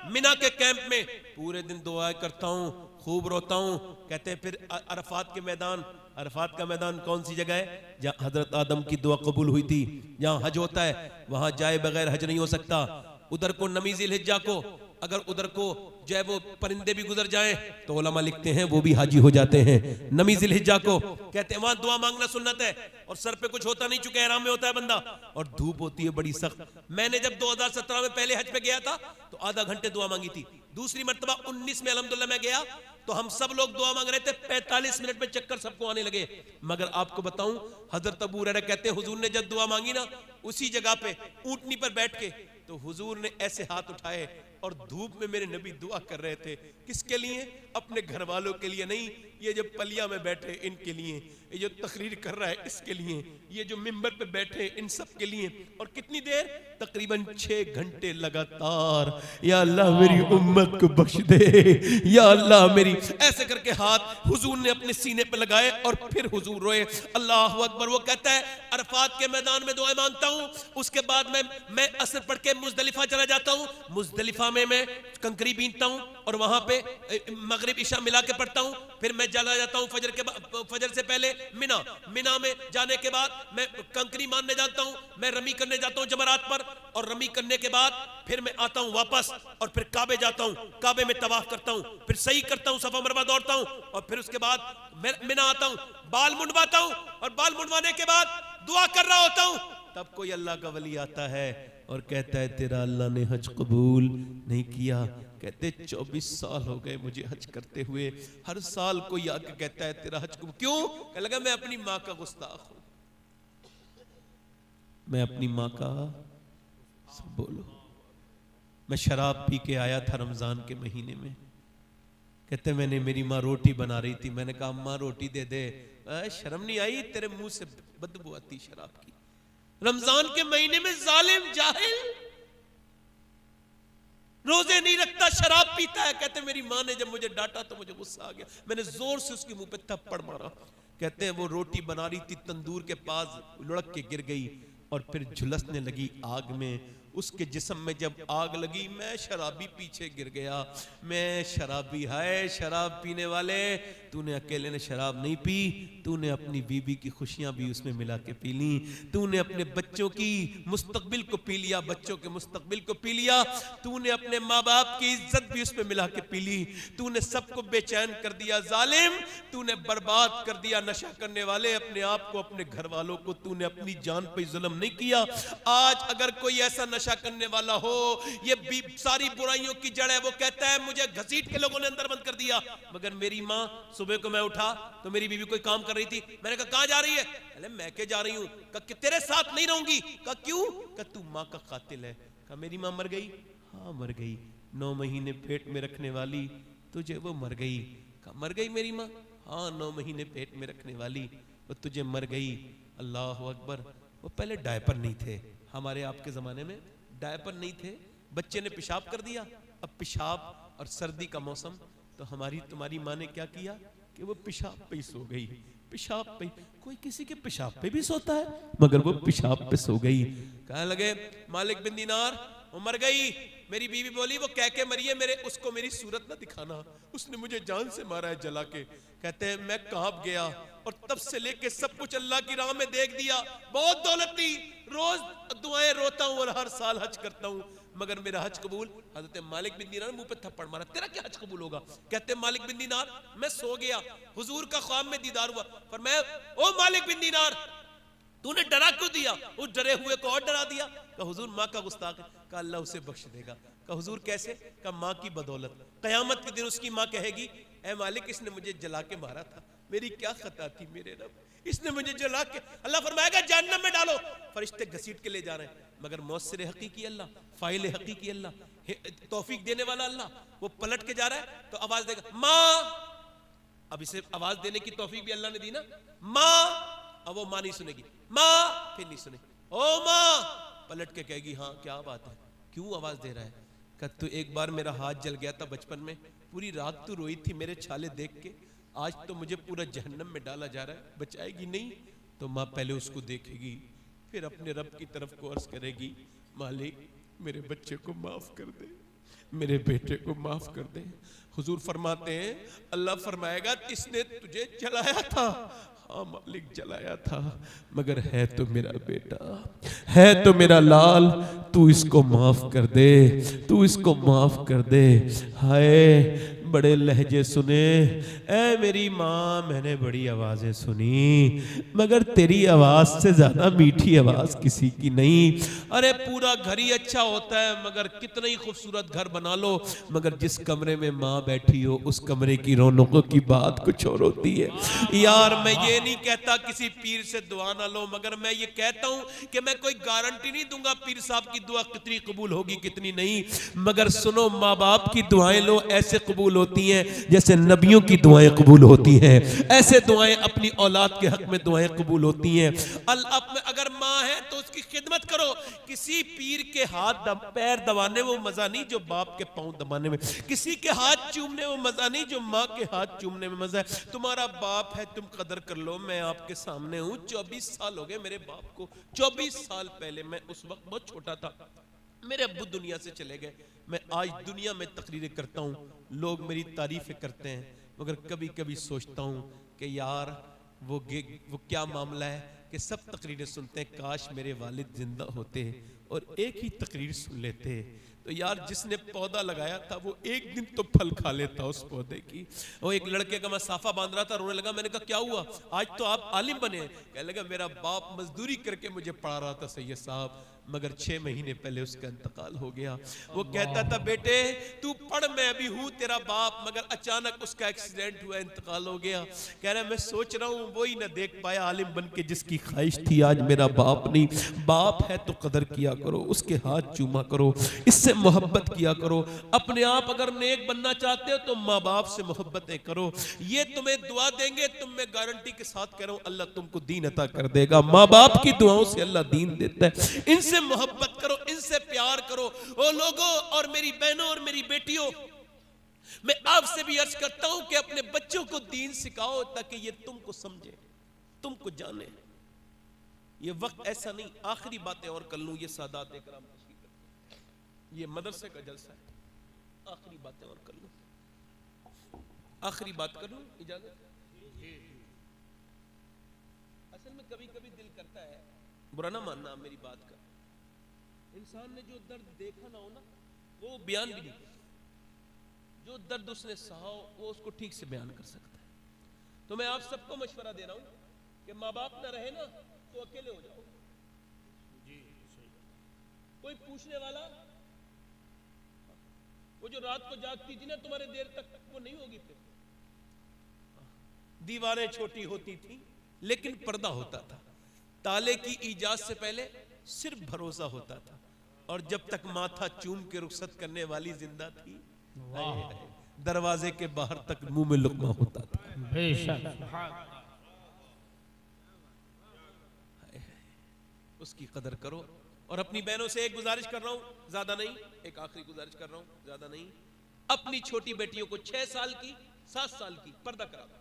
मिना के कैंप में पूरे दिन दुआएं करता हूं, खूब रोता हूं। कहते हैं फिर अरफात के मैदान, अरफात का मैदान कौन सी जगह है? जहां हजरत आदम की दुआ कबूल हुई थी, जहां हज होता है, वहां जाए बगैर हज नहीं हो सकता। उधर को नमी जिलहिज्जा को, अगर उधर को जो है वो परिंदे भी गुजर जाएं तो उलमा लिखते हैं वो भी हाजी हो जाते हैं। नमी जिलहिज्जा को कहते हैं वहां दुआ मांगना सुन्नत है, और सर पे कुछ होता नहीं, चूंकि एहराम में होता है बंदा, और धूप होती है बड़ी सख्त। मैंने जब 2017 में पहले हज पे गया था तो आधा घंटे दुआ मांगी थी। दूसरी मर्तबा 19 में अल्हम्दुलिल्लाह मैं गया तो हम सब लोग दुआ मांग रहे थे, 45 मिनट में चक्कर सबको आने लगे। मगर आपको बताऊं, हजरत अबू हुरैरा कहते हैं हुजूर ने जब दुआ मांगी ना, उसी जगह पे ऊंटनी पर बैठ के, तो हुजूर ने ऐसे हाथ उठाए और धूप में मेरे नबी दुआ कर रहे थे। किसके लिए? अपने घर वालों के लिए नहीं, ये जो पलिया में बैठे इनके लिए, ये जो तकरीर कर रहा है इसके लिए, ये जो मिंबर पे बैठे इन सब के लिए। और कितनी देर? तकरीबन 6 घंटे लगातार। या अल्लाह मेरी उम्मत को बख्श दे, या अल्लाह मेरी, ऐसे करके हाथ हुजूर ने अपने सीने पे लगाए और फिर हुजूर रोए। अल्लाह अकबर। वो कहता है अरफात के मैदान में दुआएं मांगता हूं, उसके बाद मैं असर पढ़ के मुजदलिफा चला जाता हूं। मुजदलिफा में मैं कंकरी बीनता हूं और वहां पे मगरिब इशा मिला के पढ़ता हूं। फिर मैं चला जाता हूं फजर से पहले मिना में जाने के बाद मैं कंकरी मारने जाता हूं, मैं रमी करने जाता हूं जमरात पर, और रमी करने के बाद फिर मैं आता हूं वापस और फिर काबे जाता हूं, काबे में तवाफ करता हूं, फिर सही करता हूं, सफा मरवा दौड़ता हूं, और फिर उसके बाद मैं मिना आता हूं, बाल मुंडवाता हूं, और बाल मुंडवाने के बाद दुआ कर रहा होता हूं। तब कोई अल्लाह का वली आता है और कहता है तेरा अल्लाह ने हज कबूल नहीं किया। कहते 24 साल हो गए मुझे हज करते हुए, हर साल कोई आके कहता है तेरा हज कबूल। क्यों? कह लगा मैं अपनी माँ का गुस्ताख हूं, मैं अपनी माँ का, सब बोलो, मैं शराब पी के आया था रमजान के महीने में। कहते मैंने, मेरी माँ रोटी बना रही थी, मैंने कहा माँ रोटी दे दे। शर्म नहीं आई? तेरे मुंह से बदबू आती शराब की। रमजान के महीने में जालिम जाहिल रोजे नहीं रखता, शराब पीता है। कहते मेरी माँ ने जब मुझे डांटा तो मुझे गुस्सा आ गया, मैंने जोर से उसके मुंह पे थप्पड़ मारा। कहते हैं वो रोटी बना रही थी, तंदूर के पास लुढ़क के गिर गई और फिर झुलसने लगी आग में। उसके जिस्म में जब आग लगी, मैं शराबी पीछे गिर गया। मैं शराबी, हाय शराब पीने वाले, तूने अकेले ने शराब नहीं पी, तूने अपनी बीबी की खुशियां भी उसमें मिला के पी ली, तूने अपने बच्चों की मुस्तकबिल को पी लिया, बच्चों के मुस्तकबिल को पी लिया, तूने अपने माँ बाप की इज्जत भी उसमें मिला के पी ली, तूने सबको बेचैन कर दिया। जालिम, तूने बर्बाद कर दिया। नशा करने वाले, अपने आप को, अपने घर वालों को तूने अपनी जान पे जुल्म नहीं किया। आज अगर कोई ऐसा नशा करने वाला हो, ये सारी बुराइयों की जड़ है। वो कहता है मुझे घसीट के लोगों ने अंदर बंद कर दिया, मगर मेरी माँ, सुबह को मैं उठा तो मेरी बीवी कोई काम कर रही थी। मैंने कहा कहां जा रही है? अरे मैं के जा रही हूं। कहा कि तेरे साथ नहीं रहूंगी। कहा क्यों? कहा तू माँ का कातिल है। कहा मेरी माँ मर गई? हाँ मर गई। 9 महीने पेट में रखने वाली तुझे वो मर गई। कहा मर गई मेरी माँ? हाँ 9 महीने पेट में रखने वाली वो तुझे मर गई। अल्लाह अकबर। वो पहले डायपर नहीं थे, हमारे आपके जमाने में डायपर नहीं थे, बच्चे ने पेशाब कर दिया। अब पेशाब और सर्दी का मौसम, तो हमारी तुम्हारी माँ ने क्या किया कि वो पेशाब पे ही सो गई, पेशाब पे। कोई किसी के पेशाब पे भी सोता है, मगर वो पेशाब पे सो गई। कहने लगे मालिक बिन दीनार वो मर गई। मेरी बीवी बोली वो कह के मरी है, मेरे उसको मेरी सूरत ना दिखाना, उसने मुझे जान से मारा है जला के। कहते हैं मैं कांप गया और तब से लेके सब कुछ अल्लाह की राह में देख दिया, बहुत दौलत थी, रोज दुआएं रोता हूं और हर साल हज करता हूं, मगर मेरा हज कबूल। हजरत मालिक बिन दीनार मुंह पे थप्पड़ मारा, तेरा क्या हज कबूल होगा? कहते मालिक बिन दीनार मैं सो गया, हुजूर का ख्वाब में दीदार हुआ, पर मैं ओ मालिक बिन दीनार तूने डरा क्यों दिया? उस डरे हुए को और डरा दिया। कहा हुजूर माँ का गुस्ताख है। कहा अल्लाह उसे बख्श देगा। कहा हुजूर कैसे? कहा माँ की बदौलत, कयामत के दिन उसकी माँ कहेगी ऐ मालिक इसने मुझे जला के मारा था, मेरी क्या खता थी मेरे रब, इसने मुझे जला के। अल्लाह फरमाएगा जहन्नम में डालो, फरिश्ते घसीट के ले जा रहे हैं, मगर मौसर हकीकी अल्लाह, फाइल हकीकी अल्लाह, तौफीक देने वाला अल्लाह, वो पलट के जा रहा है तो आवाज देगा माँ। अब इसे आवाज देने की तौफीक भी अल्लाह ने दी ना, माँ। अब वो माँ नहीं सुनेगी, माँ, फिर नहीं सुनेगी, ओ माँ, पलट के कहेगी हाँ क्या बात है, क्यों आवाज दे रहा है? कहा तू एक बार मेरा हाथ जल गया था बचपन में, पूरी रात तू रोई थी मेरे छाले देख के, आज तो मुझे पूरा जहन्नम में डाला जा रहा है, बचाएगी नहीं? तो माँ पहले उसको देखेगी, फिर अपने रब की तरफ को अर्ज करेगी मालिक मेरे बच्चे को माफ कर दे, मेरे बेटे को माफ कर दे। हुजूर फरमाते हैं अल्लाह फरमाएगा इसने तुझे जलाया था, हाँ मालिक जलाया था, मगर है तो मेरा बेटा, है तो मेरा लाल, तू इसको माफ कर दे, तू इसको माफ कर दे। हाय बड़े लहजे सुने, ऐ मेरी माँ मैंने बड़ी आवाजें सुनी, मगर तेरी आवाज से ज्यादा मीठी आवाज किसी की नहीं। अरे पूरा घर ही अच्छा होता है, मगर कितना ही खूबसूरत घर बना लो, मगर जिस कमरे में माँ बैठी हो उस कमरे की रौनकों की बात कुछ और होती है। यार मैं ये नहीं कहता किसी पीर से दुआ ना लो, मगर मैं ये कहता हूं कि मैं कोई गारंटी नहीं दूंगा पीर साहब की दुआ कितनी कबूल होगी कितनी नहीं, मगर सुनो माँ बाप की दुआएं लो, ऐसे कबूल होती हैं जैसे नबियों की दुआएं कबूल होती हैं, ऐसे दुआएं अपनी औलाद के हक में दुआएं कबूल होती हैं। अगर माँ है तो उसकी खिदमत करो, किसी पीर के हाथ पैर दबाने वो मजा नहीं जो बाप के पांव दबाने में, किसी के हाथ चूमने वो मजा नहीं जो माँ के हाथ चूमने में मजा है। तुम्हारा बाप है तुम कदर कर लो, मैं आपके सामने हूँ, 24 साल हो गए मेरे बाप को, 24 साल पहले, मैं उस वक्त बहुत छोटा था, मेरे अब्बू दुनिया से चले गए, मैं आज दुनिया में तकरीरें करता हूँ, लोग मेरी तारीफें करते हैं, मगर कभी कभी सोचता हूँ कि यार वो क्या मामला है कि सब तकरीरें सुनते हैं, काश मेरे वालिद जिंदा होते और एक ही तकरीर सुन लेते, तो यार जिसने पौधा लगाया था वो एक दिन तो फल खा लेता उस पौधे की। वो एक लड़के का मैं साफा बांध रहा था, रोने लगा, मैंने कहा क्या हुआ, आज तो आप आलिम बने? कहने लगा मेरा बाप मजदूरी करके मुझे पढ़ा रहा था सैयद साहब, मगर 6 महीने पहले उसका इंतकाल हो गया। वो कहता था बेटे तू पढ़, मैं अभी हूँ तेरा बाप, मगर अचानक उसका एक्सीडेंट हुआ, इंतकाल हो गया। कह रहा मैं सोच रहा हूँ वही ना देख पाया आलिम बन के जिसकी ख्वाहिश थी, आज मेरा बाप नहीं। बाप है तो कदर किया करो, उसके हाथ चूमा करो, इससे मोहब्बत किया करो। अपने आप अगर नेक बनना चाहते हो तो माँ बाप से मोहब्बतें करो, ये तुम्हें दुआ देंगे, तुम मैं गारंटी के साथ कह रहा हूँ अल्लाह तुमको दीन अता कर देगा। माँ बाप की दुआओं से अल्लाह दीन देता है, इनसे मोहब्बत करो, इनसे प्यार करो। ओ लोगों और मेरी बहनों और मेरी बेटियों, मैं आपसे भी अर्ज करता हूं कि अपने बच्चों को दीन सिखाओ ताकि ये तुमको समझे, तुमको जाने। ये वक्त ऐसा नहीं, आखिरी बातें और कर लूं, ये सादात इकराम तशरीफ रखते, ये मदरसे का जलसा है, आखिरी बातें और कर लूं, आखिरी बात कर लूं, इजाजत? असल में कभी कभी दिल करता है, बुरा ना मानना मेरी बात का, इंसान ने जो दर्द देखा ना हो ना वो बयान भी नहीं कर सकता, जो दर्द उसने सहा वो उसको ठीक से बयान कर सकता है। तो मैं आप सबको मशवरा दे रहा हूं कि माँ बाप ना रहे ना तो अकेले हो जाओ, कोई पूछने वाला, वो जो रात को जागती थी ना तुम्हारे देर तक, वो नहीं होगी फिर। दीवारें छोटी होती थी लेकिन पर्दा होता था, ताले की इजाद से पहले सिर्फ भरोसा होता था, और जब तक माथा चूम के रुखसत करने वाली जिंदा थी, दरवाजे के बाहर तक मुंह में लुकमा होता था। उसकी कदर करो। और अपनी बहनों से एक गुजारिश कर रहा हूं, ज्यादा नहीं, एक आखिरी गुजारिश कर रहा हूं, ज्यादा नहीं, अपनी छोटी बेटियों को 6 साल की 7 साल की पर्दा करा दो,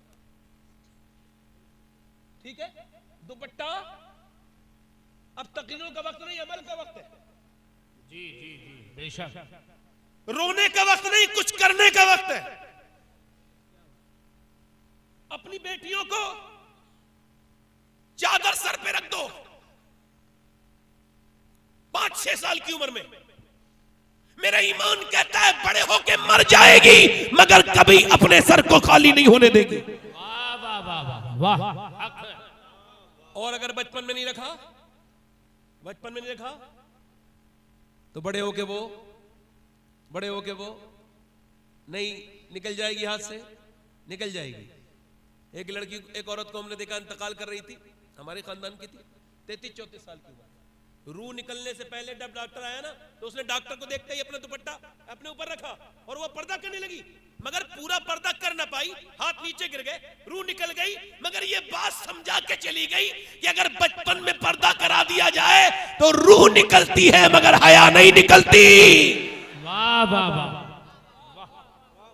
ठीक है। दुपट्टा, अब तकरीरों का वक्त नहीं, अमल का वक्त है। जी जी जी बेशक, रोने का वक्त नहीं, कुछ करने का वक्त है। अपनी बेटियों को चादर सर पे रख दो 5-6 साल की उम्र में। मेरा ईमान कहता है बड़े होके मर जाएगी मगर कभी अपने सर को खाली नहीं होने देगी। वाह वाह वाह वाह वाह। और अगर बचपन में नहीं रखा, बचपन में नहीं रखा तो बड़े होके वो नहीं निकल जाएगी, हाथ से निकल जाएगी। एक लड़की, एक औरत को हमने देखा इंतकाल कर रही थी, हमारे खानदान की थी, 33-34 साल की उम्र। रूह निकलने से पहले जब डॉक्टर आया ना तो उसने डॉक्टर को देखते ही अपना दुपट्टा अपने ऊपर रखा और वो पर्दा करने लगी, मगर पूरा पर्दा कर ना पाई, हाथ नीचे गिर गए, रूह निकल गई। मगर ये बात समझा के चली गई कि अगर बचपन में पर्दा करा दिया जाए तो रूह निकलती है मगर हया नहीं निकलती। वाह वाह वाह,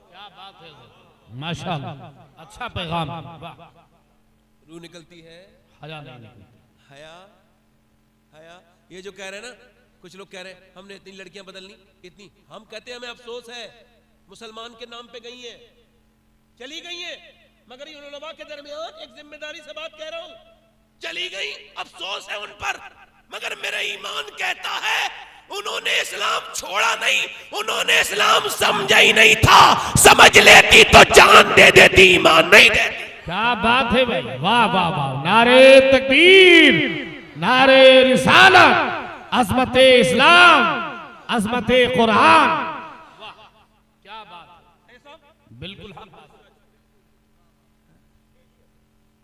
क्या बात है, माशाअल्लाह, अच्छा पैगाम। वाह, रूह निकलती है, हया नहीं निकलती। हया, हया। ये जो कह रहे हैं ना, कुछ लोग कह रहे हैं हमने इतनी लड़कियां बदलनी, इतनी, हम कहते हैं हमें अफसोस है मुसलमान के नाम पे गई हैं, चली गई हैं, मगर ये उलमा के दरमियान एक जिम्मेदारी से बात कह रहा हूं, चली गई, अफसोस है उन पर, मगर मेरा ईमान कहता है उन्होंने इस्लाम छोड़ा नहीं, उन्होंने इस्लाम समझा ही नहीं था, समझ लेती तो जान दे देती, ईमान नहीं देती। क्या बात है भाई, वाह वाह वाह, नारे तकबीर, नारे रिसालत, अज़मत इस्लाम, अज़मत कुरान। वाह क्या बात है, बिल्कुल हम।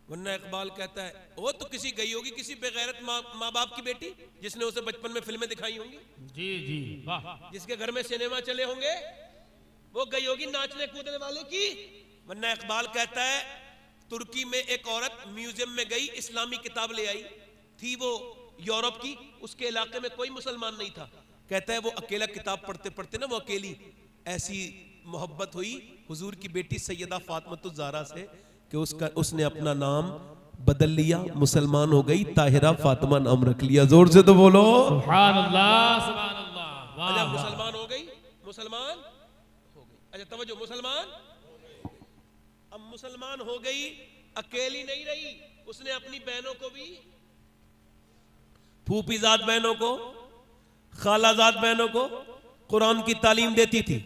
वरना इकबाल कहता है वो तो किसी गई होगी, किसी बेगैरत माँ बाप की बेटी जिसने उसे बचपन में फिल्में दिखाई होंगी, जी जी वाह, जिसके घर में सिनेमा चले होंगे, वो गई होगी नाचने कूदने वाले की। वरना इकबाल कहता है तुर्की में एक औरत म्यूजियम में गई, इस्लामी किताब ले आई थी, वो यूरोप की, उसके इलाके में कोई मुसलमान नहीं था। कहता है वो अकेला किताब पढ़ते पढ़ते ना, वो अकेली ऐसी मोहब्बत हुई हुजूर की बेटी सैयदा फातिमा ज़हरा से कि उसने अपना नाम बदल लिया, मुसलमान हो गई, ताहिरा फातिमा नाम रख लिया। जोर से तो बोलो सुभान अल्लाह, सुभान अल्लाह। वाह, अच्छा मुसलमान हो गई, मुसलमान हो गई, अच्छा तवज्जो, मुसलमान, अब मुसलमान हो गई, अकेली नहीं रही, उसने अपनी बहनों को भी, फूफीजाद बहनों को, खालाजाद बहनों को कुरान की तालीम देती थी।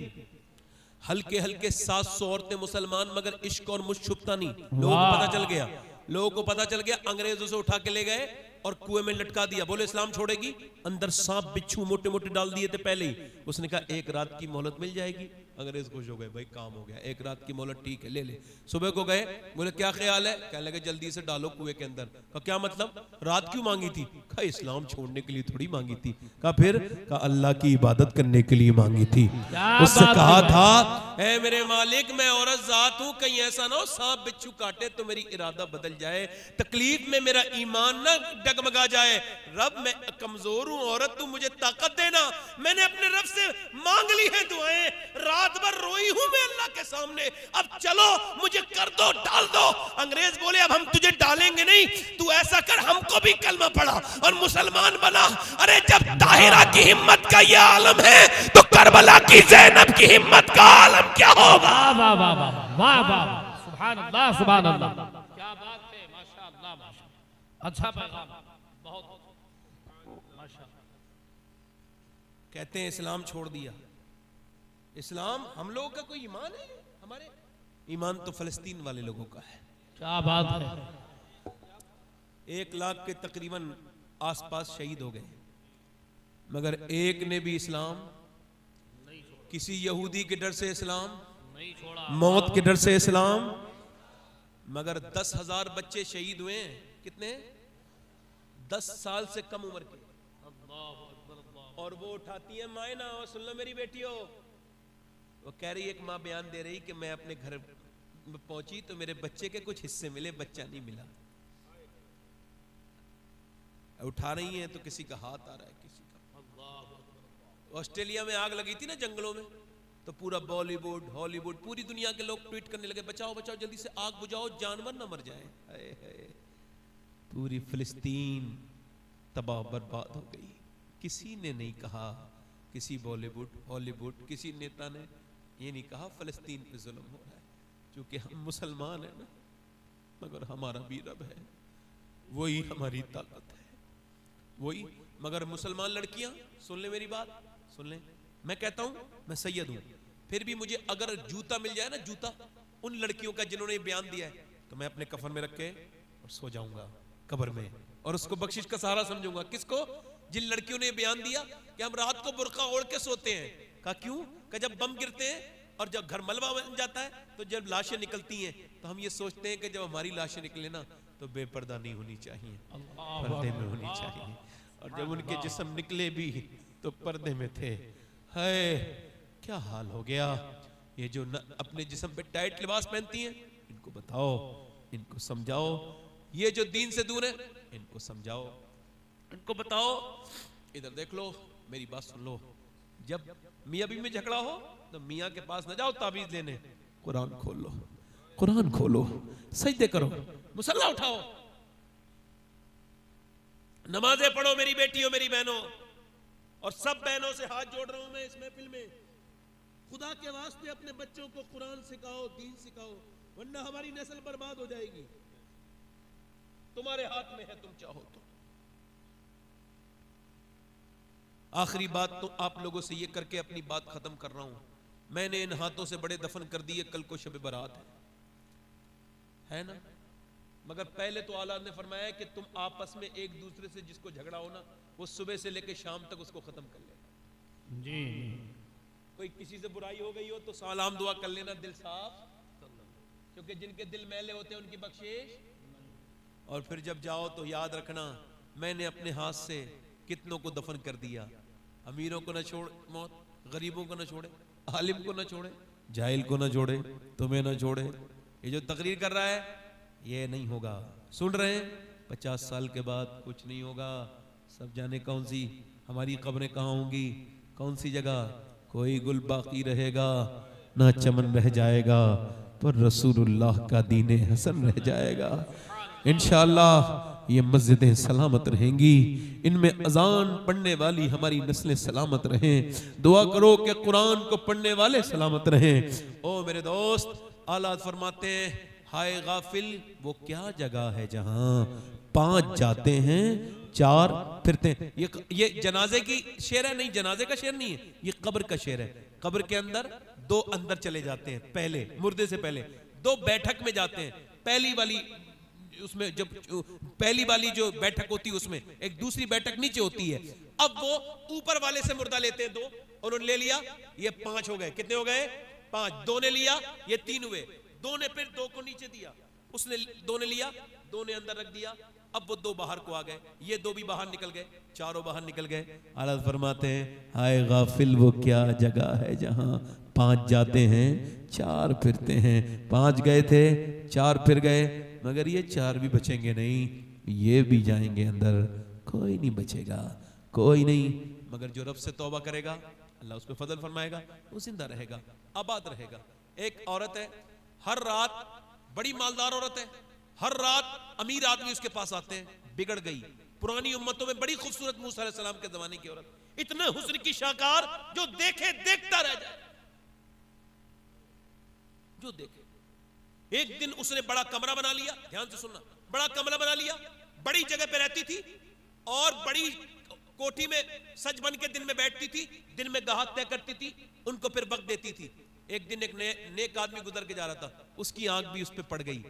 हल्के हल्के 700 औरतें मुसलमान, मगर इश्क और मुझ छुपता नहीं। लोगों को पता चल गया, लोगों को पता चल गया, अंग्रेजों से उठा के ले गए और कुएं में लटका दिया। बोले इस्लाम छोड़ेगी, अंदर सांप बिच्छू मोटे मोटे डाल दिए थे पहले ही। उसने कहा एक रात की मोहलत मिल जाएगी। अंग्रेज खुश हो गए, भाई काम हो गया, एक रात की मोहलत ठीक है, ले ले। सुबह को गए, बोले क्या ख्याल है, कहने लगे जल्दी से डालो कुएं के अंदर। कहा क्या मतलब, रात क्यों मांगी थी? कहा इस्लाम छोड़ने के लिए थोड़ी मांगी थी। कहा फिर? कहा अल्लाह की इबादत करने के लिए मांगी थी। उससे कहा था ऐ मेरे मालिक मैं औरत जात हूं, कहीं ऐसा ना हो सांप बिच्छू काटे तो मेरी इरादा बदल जाए, तकलीफ में मेरा ईमान ना डगमगा जाए। रब मैं कमजोर हूं, औरत तू मुझे ताकत देना। मैंने अपने रब से मांग ली है दुआएं, रात भर रोई हूं मैं अल्लाह के सामने, अब चलो मुझे कर दो, डाल दो। अंग्रेज बोले अब हम तुझे डालेंगे नहीं, तू ऐसा कर हमको भी कलमा पढ़ा और मुसलमान बना। अरे जब ताहिरा की हिम्मत का यह आलम है तो करबला की ज़ैनब की हिम्मत का आलम क्या होगा। वाह वाह वाह वाह वाह, सुभान अल्लाह, सुभान अल्लाह, क्या बात है, माशाअल्लाह माशाअल्लाह, अच्छा पैगाम, बहुत माशाअल्लाह। कहते हैं इस्लाम छोड़ दिया, इस्लाम हम लोगों का कोई ईमान है? हमारे ईमान तो फलस्तीन वाले लोगों का है। क्या बात है, 1 लाख के तकरीबन आसपास शहीद हो गए, मगर एक ने भी इस्लाम, किसी यहूदी के डर से इस्लाम नहीं छोड़ा, मौत के डर से इस्लाम, मगर 10,000 बच्चे शहीद हुए हैं। कितने? 10 साल से कम उम्र के। और वो उठाती है माए ना, सुन लो मेरी बेटियों, वो कह रही एक माँ बयान दे रही कि मैं अपने घर में पहुंची तो मेरे बच्चे के कुछ हिस्से मिले, बच्चा नहीं मिला। उठा रही है तो किसी का हाथ आ रहा है, किसी का। ऑस्ट्रेलिया में आग लगी थी ना जंगलों में, तो पूरा बॉलीवुड हॉलीवुड पूरी दुनिया के लोग ट्वीट करने लगे, बचाओ बचाओ जल्दी से आग बुझाओ, जानवर ना मर जाए। हाय हाय, पूरी फिलिस्तीन तबाह बर्बाद हो गई। किसी ने नहीं कहा, किसी बॉलीवुड हॉलीवुड किसी नेता ने ये नहीं कहा फिलिस्तीन पे जुल्म हो रहा है, क्योंकि हम मुसलमान हैं ना, मगर हमारा भी रब है, वही हमारी ताकत है, वही। मगर मुसलमान लड़कियां, सुन ले मेरी बात, सुन ले, मैं कहता हूं मैं सैयद हूं, फिर भी मुझे अगर जूता मिल जाए ना, जूता उन लड़कियों का जिन्होंने बयान दिया है, तो मैं अपने कफन में रख के और सो जाऊंगा कब्र में, और उसको बख्शिश का सहारा समझूंगा। किसको? जिन लड़कियों ने बयान दिया कि हम रात को बुर्का ओढ़ के सोते हैं। कहा क्यों? कि जब बम गिरते हैं और जब घर मलबा बन जाता है, तो जब लाशें निकलती हैं तो हम ये सोचते हैं कि जब हमारी लाशें निकले ना तो बेपर्दा नहीं होनी चाहिए, पर्दे में होनी चाहिए, और जब उनके जिस्म निकले भी तो पर्दे में थे। है क्या हाल हो गया। ये जो अपने जिस्म पे टाइट लिबास पहनती हैं, इनको बताओ, इनको समझाओ। ये जो दीन से दूर है, इनको समझाओ, इनको बताओ। इधर देख लो, मेरी बात सुन लो। जब मियां बीवी में झगड़ा हो तो मियां के पास न जाओ ताबीज लेने, कुरान खोल लो, कुरान खोलो, सजदे करो, मुसल्ला उठाओ, नमाजें पढ़ो मेरी बेटियों मेरी बहनों। और सब बहनों से हाथ जोड़ रहा हूं मैं इस महफिल में, खुदा के वास्ते अपने बच्चों को कुरान सिखाओ, दीन सिखाओ, वरना हमारी नस्ल बर्बाद हो जाएगी। तुम्हारे हाथ में है, तुम चाहो तो। आखिरी बात तो आप लोगों से ये करके अपनी बात खत्म कर रहा हूं। मैंने इन हाथों से बड़े दफन कर दिए, कल को शब बारात है ना, मगर पहले तो आला ने फरमाया कि तुम आपस में एक दूसरे से जिसको झगड़ा हो ना, वो सुबह से लेकर शाम तक उसको खत्म कर लेना जी। कोई किसी से बुराई हो गई हो तो सलाम दुआ कर लेना, दिल साफ, क्योंकि जिनके दिल मैले होते हैं उनकी बख्शिश। और फिर जब जाओ तो याद रखना, मैंने अपने हाथ से कितनों को दफन कर दिया। अमीरों को न छोड़ मौत, गरीबों को न छोड़े, आलिम को न छोड़े, जाहिल को न छोड़े, तुम्हें न छोड़े। ये जो तकरीर कर रहा है ये नहीं होगा। सुन रहे हैं, 50 साल के बाद कुछ नहीं होगा। सब जाने कौन सी हमारी कब्रें कहाँ होंगी, कौन सी जगह, कोई गुल बाकी रहेगा ना चमन रह जाएगा, पर रसूलुल्लाह का दीने हसन रह जाएगा। इंशाअल्लाह ये मस्जिदें सलामत रहेंगी, इनमें अजान पढ़ने वाली हमारी नस्लें सलामत रहें। दुआ करो कि कुरान को पढ़ने वाले सलामत रहें। ओ मेरे दोस्त, आला फरमाते हैं, हाय गाफिल वो क्या जगह है जहां 5 जाते हैं 4 फिरते हैं। ये जनाजे की शेर है, नहीं जनाजे का शेर नहीं है, ये कब्र का शेर है। कब्र के अंदर 2 अंदर चले जाते हैं, पहले मुर्दे से पहले 2 बैठक में जाते हैं। पहली वाली उसमें जब पहली वाली जो बैठक होती है उसमें एक दूसरी बैठक नीचे होती है। अब वो ऊपर वाले से मुर्दा लेते हैं 2, उन्होंने ले लिया, ये 5 हो गए। कितने हो गए? 5। 2 ने लिया, ये 3 हुए। 2 ने फिर 2 को नीचे दिया, उसने 2 ने लिया, 2 ने अंदर रख दिया। अब वो 2 बाहर को आ गए, ये 2 भी बाहर निकल गए, 4 बाहर निकल गए। आला फरमाते हैं, हाय गाफिल वो क्या जगह है जहां 5 जाते हैं 4 फिरते हैं। 5 गए थे, 4 फिर गए, मगर ये 4 भी बचेंगे नहीं, ये भी जाएंगे अंदर। कोई नहीं बचेगा, कोई नहीं, मगर जो रब से तौबा करेगा अल्लाह उस पर फजल फरमाएगा, वो जिंदा रहेगा, आबाद रहेगा। एक औरत है, हर रात, बड़ी मालदार औरत है, हर रात अमीर आदमी उसके पास आते हैं, बिगड़ गई। पुरानी उम्मतों में बड़ी खूबसूरत मूसा अलैहि सलाम के जमाने की औरत, इतने हुस्न की शाकार जो देखे देखता रह जाए, जो देखे। एक दिन उसने बड़ा कमरा बना लिया, ध्यान से सुनना, बड़ा कमरा बना लिया, बड़ी जगह पे रहती थी और बड़ी कोठी में सज बन के दिन में बैठती थी, दिन में गाहक तय करती थी, उनको फिर वक्त देती थी। एक दिन एक नेक आदमी गुजर के जा रहा था, उसकी आंख भी उस पर पड़ गई।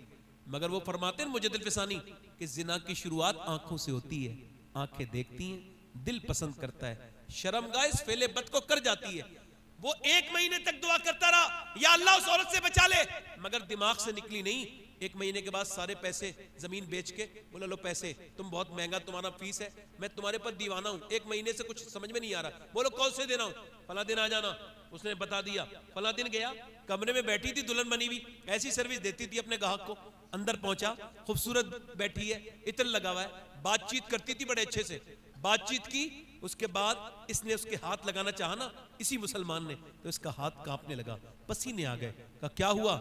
मगर वो फरमाते हैं मुझे दिलफिसानी कि जिना की शुरुआत आंखों से होती है, आंखें देखती हैं, दिल पसंद करता है, शर्मगाह इस फेले बद को कर जाती है। वो 1 महीने तक दुआ करता रहा, या अल्लाह उस औरत से बचा ले, मगर दिमाग से निकली नहीं। 1 महीने के बाद सारे पैसे जमीन बेच के बोला, लो पैसे, तुम बहुत महंगा तुम्हारा फीस है, मैं तुम्हारे पर दीवाना हूं, 1 महीने से कुछ समझ में नहीं आ रहा। बोलो कौन से देना हूं? फला दिन आ जाना। उसने बता दिया, फला दिन गया, कमरे में बैठी थी दुल्हन बनी हुई, ऐसी सर्विस देती थी अपने ग्राहक को। अंदर पहुंचा, खूबसूरत बैठी है, इत्र लगा हुआ है, बातचीत करती थी बड़े अच्छे से, बातचीत की, उसके बाद इसने उसके हाथ लगाना चाहा ना, इसी मुसलमान ने, तो इसका हाथ कांपने लगा, पसीने आ गए। कहा क्या हुआ?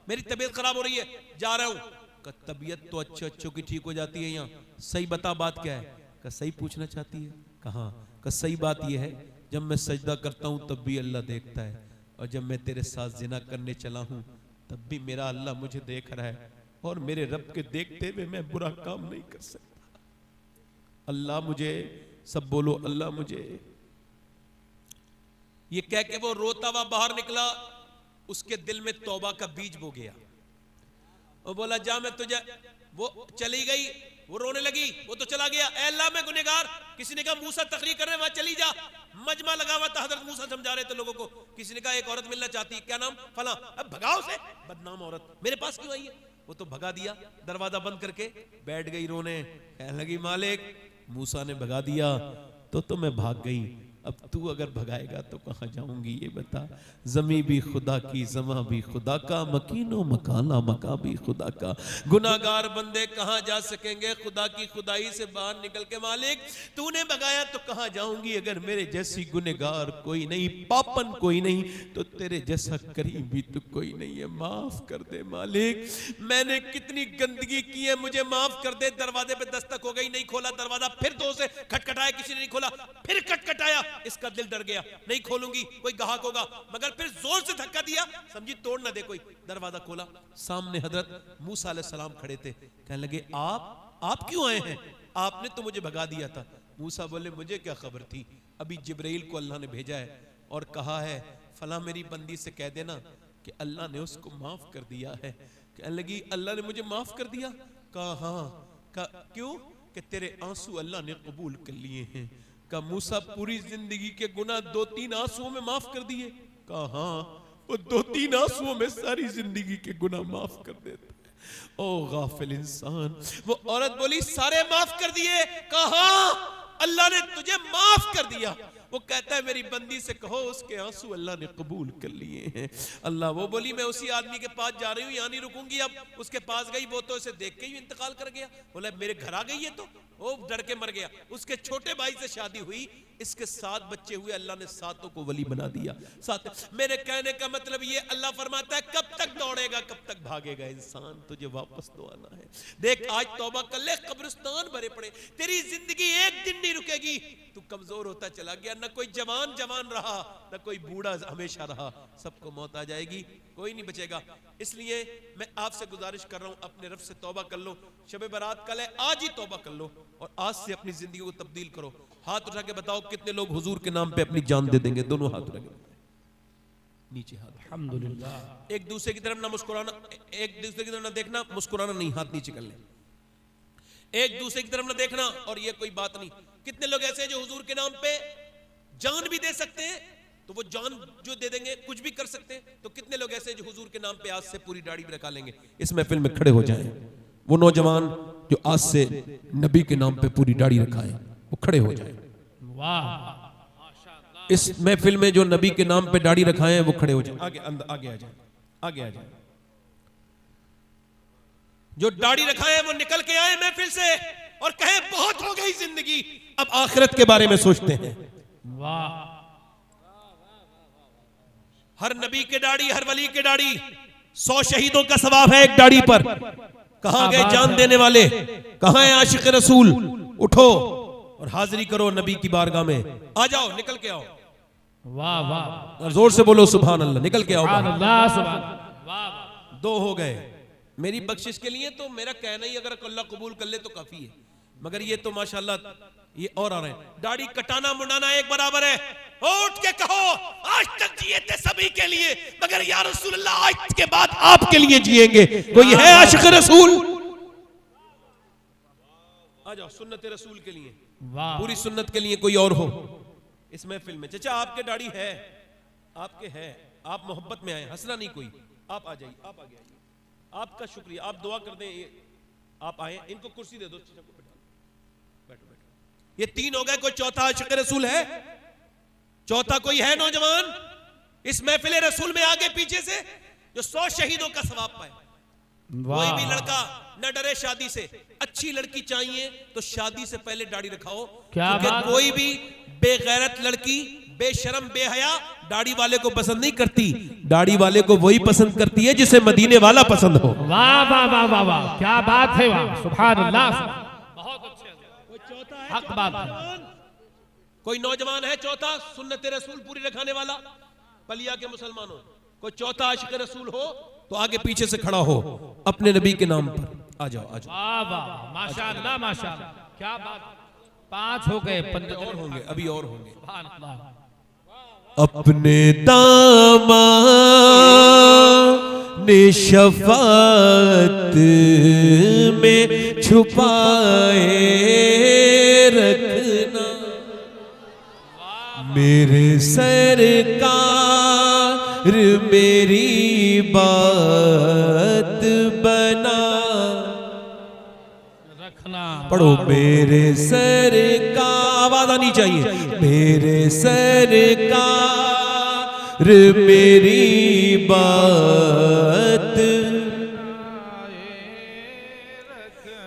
मेरी तबीयत खराब हो रही है, जा रहा हूं। कहा तबीयत तो अच्छों की ठीक हो जाती है यहाँ, सही बता बात क्या है? कहा सही पूछना चाहती है? कहा सही बात यह है, जब मैं सजदा करता हूं तब भी अल्लाह देखता है, और जब मैं तेरे साथ जिना करने चला हूं तब भी मेरा अल्लाह मुझे देख रहा है, और मेरे रब के देखते हुए मैं बुरा काम नहीं कर सकता। अल्लाह मुझे, सब बोलो अल्लाह मुझे। ये कह के वो रोता हुआ बाहर निकला, उसके दिल में तौबा का बीज बो गया। वो बोला जा मैं तुझे, वो चली गई, वो रोने लगी, वो तो चला गया। ए अल्लाह मैं गुनहगार। किसी ने कहा मूसा तकरीर कर रहे, वहां चली जा, मजमा लगा हुआ था, हजरत मूसा समझा रहे थे लोगों को। किसी ने कहा एक औरत मिलना चाहती है, क्या नाम? फला। अब भगाओ से, बदनाम औरत मेरे पास क्यों आई है? वो तो भगा दिया, दरवाजा बंद करके बैठ गई रोने। कहने लगी मालिक मूसा ने भगा दिया तो मैं भाग गई, अब तू अगर भगाएगा तो कहां जाऊंगी ये बता। जमी भी खुदा की, जमा भी खुदा का, मकीनो मकाना मका भी खुदा का। गुनाहगार बंदे कहां जा सकेंगे खुदा की खुदाई से बाहर निकल के? मालिक तूने भगाया तो कहां जाऊंगी? अगर मेरे जैसी गुनहगार कोई नहीं, पापन कोई नहीं, तो तेरे जैसा करीम भी तो कोई नहीं है। माफ कर दे मालिक, मैंने कितनी गंदगी की है, मुझे माफ कर दे। दरवाजे पे दस्तक हो गई, नहीं खोला दरवाजा, फिर दो से खटखटाया, किसी ने नहीं खोला, फिर खटखटाया, इसका दिल डर गया, नहीं खोलूंगी कोई ग्राहक होगा, मगर फिर जोर से धक्का दिया, समझी तोड़ ना दे कोई। दरवाजा खोला, सामने हजरत मूसा अलैहिस्सलाम खड़े थे। कहने लगे आप क्यों आए हैं? आपने तो मुझे भगा दिया था। मूसा बोले मुझे क्या खबर थी, अभी जिब्राइल को अल्लाह ने भेजा है और कहा है फला मेरी बंदी से कह देना कि अल्लाह ने उसको माफ कर दिया है। कहने लगी अल्लाह ने मुझे माफ कर दिया? कहा हाँ। कहा क्यों? कि तेरे आंसू अल्लाह ने कबूल कर लिए हैं। कहा मूसा पूरी जिंदगी के गुनाह 2-3 आंसुओं में माफ कर दिए? कहा हाँ, वो 2-3 आंसुओं में सारी जिंदगी के गुनाह माफ कर देता है। ओ गाफिल इंसान। वो औरत बोली सारे माफ कर दिए? कहा अल्लाह ने तुझे माफ कर दिया। वो कहता है मेरी बंदी से कहो उसके आंसू अल्लाह ने कबूल कर लिए हैं। अल्लाह, वो बोली मैं उसी आदमी के पास जा रही हूँ, यहाँ नहीं रुकूंगी। अब उसके पास गई, वो तो इसे देख के ही इंतकाल कर गया। बोला मेरे घर आ गई है, तो वो डर के मर गया। उसके छोटे भाई से शादी हुई, इसके 7 बच्चे हुए, अल्लाह ने 7 को वली बना दिया। 7। मेरे कहने का मतलब ये, अल्लाह फरमाता है कब तक दौड़ेगा, कब तक भागेगा इंसान, तुझे वापस तो आना है। देख आज तौबा कर ले, कब्रिस्तान भरे पड़े, तेरी जिंदगी एक दिन नहीं रुकेगी। तू कमजोर होता चला गया, न कोई जवान रहा, न कोई बूढ़ा हमेशा रहा, सबको मौत आ जाएगी, कोई नहीं बचेगा। इसलिए मैं आपसे गुजारिश कर रहा हूं, अपने रब से तौबा कर लो। शब बारात कल है, आज ही तौबा कर लो और आज से अपनी जिंदगी को तब्दील करो। हाथ उठा के बताओ कितने लोग हुजूर के नाम पे अपनी जान दे देंगे? दोनों हाथ उठा के नीचे हाथ। अल्हम्दुलिल्लाह। एक दूसरे की तरफ ना मुस्कुराना, एक दूसरे की तरफ ना देखना, मुस्कुराना नहीं, हाथ नीचे कर ले। एक दूसरे की तरफ ना देखना, और ये कोई बात नहीं। कितने लोग ऐसे हैं जो हुजूर के नाम पे जान भी दे सकते हैं, तो वो जान जो दे देंगे, कुछ भी कर सकते हैं। तो कितने लोग ऐसे हैं जो हुजूर के नाम पे आज से पूरी दाढ़ी भी रखा लेंगे? इस महफिल में खड़े हो जाएं वो नौजवान जो आज से नबी के नाम पे पूरी दाढ़ी रखाएं, वो खड़े हो जाएं। वाह। इस महफिल में जो नबी के नाम पे दाढ़ी रखाएं वो खड़े हो जाएं। आगे आगे आ जाए, आगे आ जाए। जो दाढ़ी रखाएं वो निकल के आए महफिल से और कहें बहुत हो गई जिंदगी, अब आखिरत के बारे में सोचते हैं। वाह। हर नबी के दाढ़ी, हर वली के दाढ़ी, 100 शहीदों का सवाब है एक दाढ़ी पर। कहां गए जान देने वाले? कहां है आशिक रसूल? उठो और हाजिरी करो नबी की बारगाह में। आ जाओ, निकल के आओ। वाह वाह, जोर से बोलो सुभान अल्लाह। निकल के आओ। वाह। 2 हो गए मेरी बख्शिश के लिए, तो मेरा कहना ही अगर अल्लाह कबूल कर ले तो काफी है। मगर ये तो माशाल्लाह ये और आ रहे हैं। दाढ़ी कटाना मुंडाना एक बराबर है। उठ के कहो आज तक जिए थे सभी के लिए, मगर या रसूल अल्लाह आज के बाद आपके लिए जिएंगे। कोई है आशिक रसूल? आ जाओ सुन्नत रसूल के लिए, पूरी सुन्नत के लिए कोई और हो इस महफिल में। चाचा आपके दाढ़ी है, आपके है, आप मोहब्बत में आए, हंसना नहीं कोई। आप आ जाइए, आप आगे आइए। आपका शुक्रिया, आप दुआ कर दें। आप आए, इनको कुर्सी दे दो, बैठो बैठो। ये 3 हो गए, कोई चौथा आशिक रसूल है? चौथा कोई है नौजवान इस महफिल रसूल में आगे पीछे से जो 100 शहीदों का सवाब पाए? कोई भी लड़का न डरे शादी से, अच्छी लड़की चाहिए तो शादी से पहले दाढ़ी रखाओ। क्या बात। कोई भी बेगैरत लड़की, बेशरम, बेहया दाढ़ी वाले को पसंद नहीं करती। दाढ़ी वाले को वही पसंद करती है जिसे मदीने वाला पसंद हो। वाह वाह वाह वाह वाह, क्या बात है, वाह सुभान अल्लाह, बहुत अच्छे, हक बात है। कोई नौजवान है चौथा सुन्नत रसूल पूरी रखाने वाला, पलिया के मुसलमानों, कोई चौथा आशिक रसूल हो तो आगे पीछे से खड़ा हो अपने नबी के नाम पर। आ जाओ आ जाओ। वाह वाह, माशाअल्लाह माशाअल्लाह, क्या बात। 5 हो गए, 15 और होंगे, अभी और होंगे। सुभान अल्लाह। अपने दामा ने शफात में छुपाए रखना, मेरे सरकार मेरी बात बना रखना। पढ़ो, मेरे सरकार, आवाज आनी चाहिए, मेरे सरकार मेरी बात,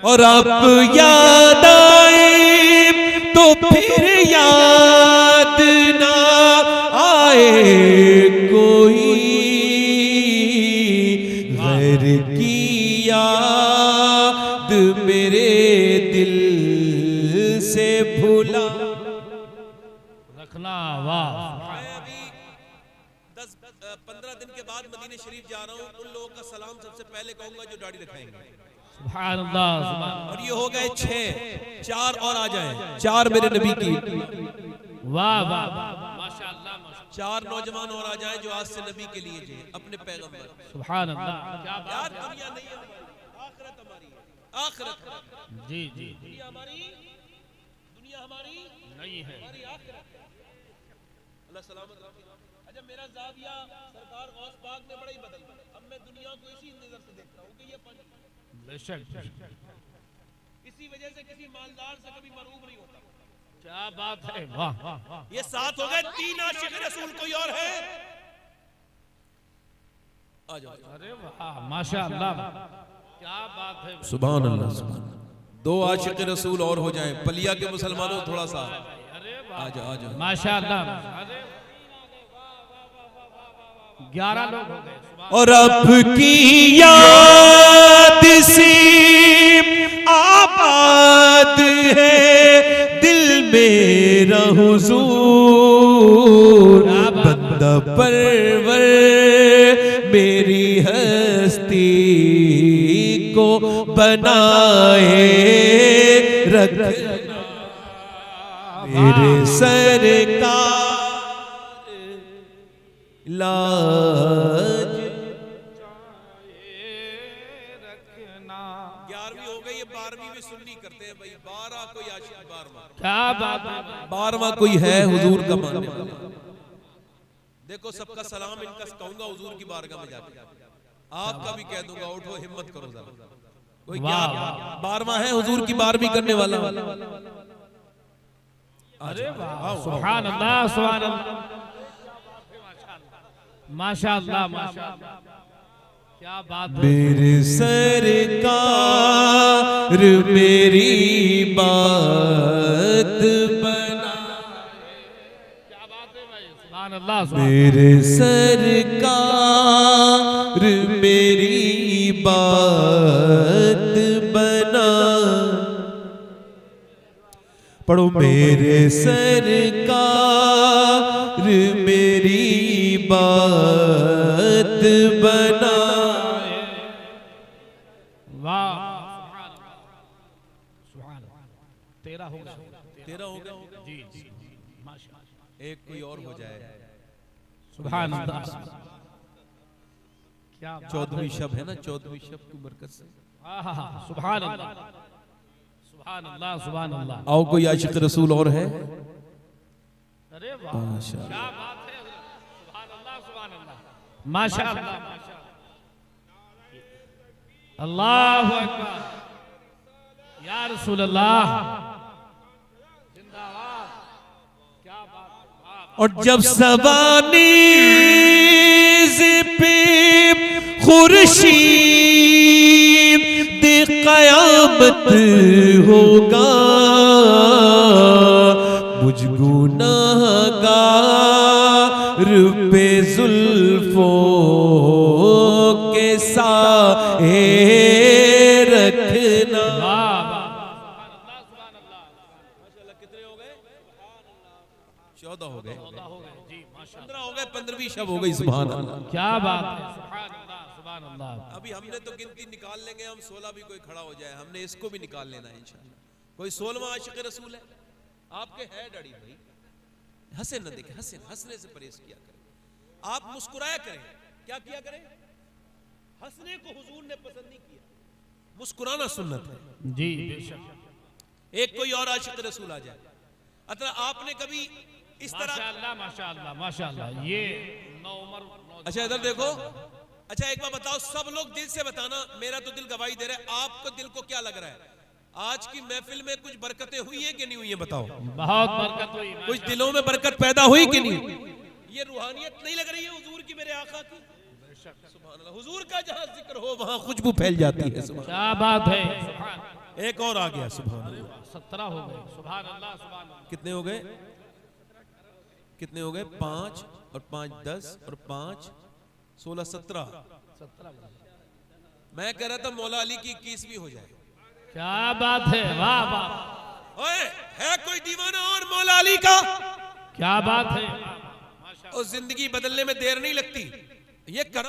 और आप याद आए तो फिर याद ना आए कोई, गैर की याद मेरे दिल से भूला रखना। वाह, मैं अभी 10-15 दिन के बाद मदीने शरीफ जा रहा हूँ। उन लोगों का सलाम सबसे पहले कहूंगा जो दाढ़ी रखाएंगे। सुभान अल्लाह, सुभान। और ये हो गए 6, 4 और आ जाएं, 4 मेरे नबी की। वाह वाह वाह, माशाअल्लाह माशाअल्लाह। 4 नौजवान और आ जाएं जो आज से नबी के लिए जी, अपने पैगंबर। सुभान अल्लाह, क्या बात। यार दुनिया नहीं है हमारी, आखिरत हमारी है, आखिरत। जी जी जी, दुनिया हमारी नहीं है। हमारी आखिरत। अल्लाह सलामत रखे। अच्छा, मेरा ज़ाविया सरकार गौस पाक में बड़ा ही बदल गया। अब मैं दुनिया को इसी नजर से देखता हूँ कि ये पानी, बेशक, इसी वजह से किसी मालदार से कभी मरूब नहीं होता। क्या बात है, वाह वाह वाह। ये 7 हो गए, 3 आशिक रसूल कोई और है? आ जाओ। अरे वाह, माशाअल्लाह, क्या बात है। सुभान अल्लाह, सुभान। 2 आशिक रसूल और हो जाए, पलिया के मुसलमानों थोड़ा सा आ जाओ आ जाओ। माशाअल्लाह। अरे 11 लोग हो गए। और आपकी याद सी आबाद है दिल मेरा हुजूर, बंदा परवर मेरी हस्ती को बनाए रख, मेरे सरकार लाज। 11वीं हो गई, ये 12वीं भी सुन्नी करते हैं भाई। 12 कोई आशिक, 12वां, क्या बात है। 12वां कोई है हुजूर का मानने वाला। देखो, सबका सलाम इनका कहूंगा हुजूर की बारगाह में जाके, आपका भी कह दूंगा, उठो हिम्मत करो जरा। कोई क्या 12वां है हुजूर की 12वीं करने वाला? अरे वाह, सुभान अल्लाह, सुभान अल्लाह, माशाअल्लाह माशाअल्लाह, क्या बात है। मेरे सरकार मेरी बात बना, क्या बात है भाई, सुभान अल्लाह। मेरे सरकार मेरी बात बना। पढ़ो, मेरे सरकार मेरी बात बना। वाह, सुभान अल्लाह। 13 हो गया, 13 हो गया जी जी, माशाअल्लाह। एक कोई और हो जाए। सुभान अल्लाह, क्या 14वीं शब है ना, 14वीं शब की बरकत से। सुभान अल्लाह, सुभान अल्लाह, सुभान अल्लाह। आओ, कोई आशिक रसूल और है? अरे वाह, क्या बात है, सुभान अल्लाह, सुभान अल्लाह, माशाअल्लाह, अल्लाहु अकबर, या रसूल अल्लाह, जिंदाबाद, क्या बात है। और जब सवानीज़ पे खुर्शीद कयामत होगा, मुझ गुनाहगार पे जुल्फों के साए रखना। कितने हो गए? 14 हो गए, 15 हो गए, 15वीं शब हो गई। सुभान अल्लाह, क्या बात है, सुभान अल्लाह, सुभान अल्लाह। अभी हमने तो गिनती निकाल लेंगे हम, 16 भी कोई खड़ा हो जाए, हमने इसको भी निकाल लेना है इंशाअल्लाह। कोई 16वां आशिक रसूल है आपके? है डैडी भाई? हंसे न देखे, हंसने से परहेज किया करें, आप मुस्कुराया करें। क्या किया करें? हंसने को हुजूर ने पसंद नहीं किया, मुस्कुराना सुन्नत है जी बेशक। एक कोई और आशिक रसूल आ जाए, अतः आपने कभी इस तरह, माशाअल्लाह माशाअल्लाह माशाअल्लाह, ये नौ उम्र। अच्छा इधर देखो, अच्छा एक बार बताओ, सब लोग दिल से बताना, मेरा तो दिल गवाही दे रहा है, आपको दिल को क्या लग रहा है? आज की महफिल में कुछ बरकतें हुई है कि नहीं हुई है? बताओ। बहुत बरकत हुई, कुछ दिलों में बरकत पैदा हुई कि नहीं? ये रूहानियत नहीं लग रही है हुजूर की, मेरे आका की? सुभान अल्लाह, हुजूर का जहां जिक्र हो वहां खुशबू फैल जाती है। क्या बात है। एक और आ गया, सुभान अल्लाह, 17 हो गए, सुभान अल्लाह, सुभान अल्लाह। कितने हो गए? कितने हो गए? 5 और 5 10 और 5 16 17। मैं कह रहा था मौला अली की 21वीं हो जाए। क्या बात है, वाह वाह। ओए, है कोई दीवाना और मौला अली का? क्या बात है। और जिंदगी बदलने में देर नहीं लगती, ये करम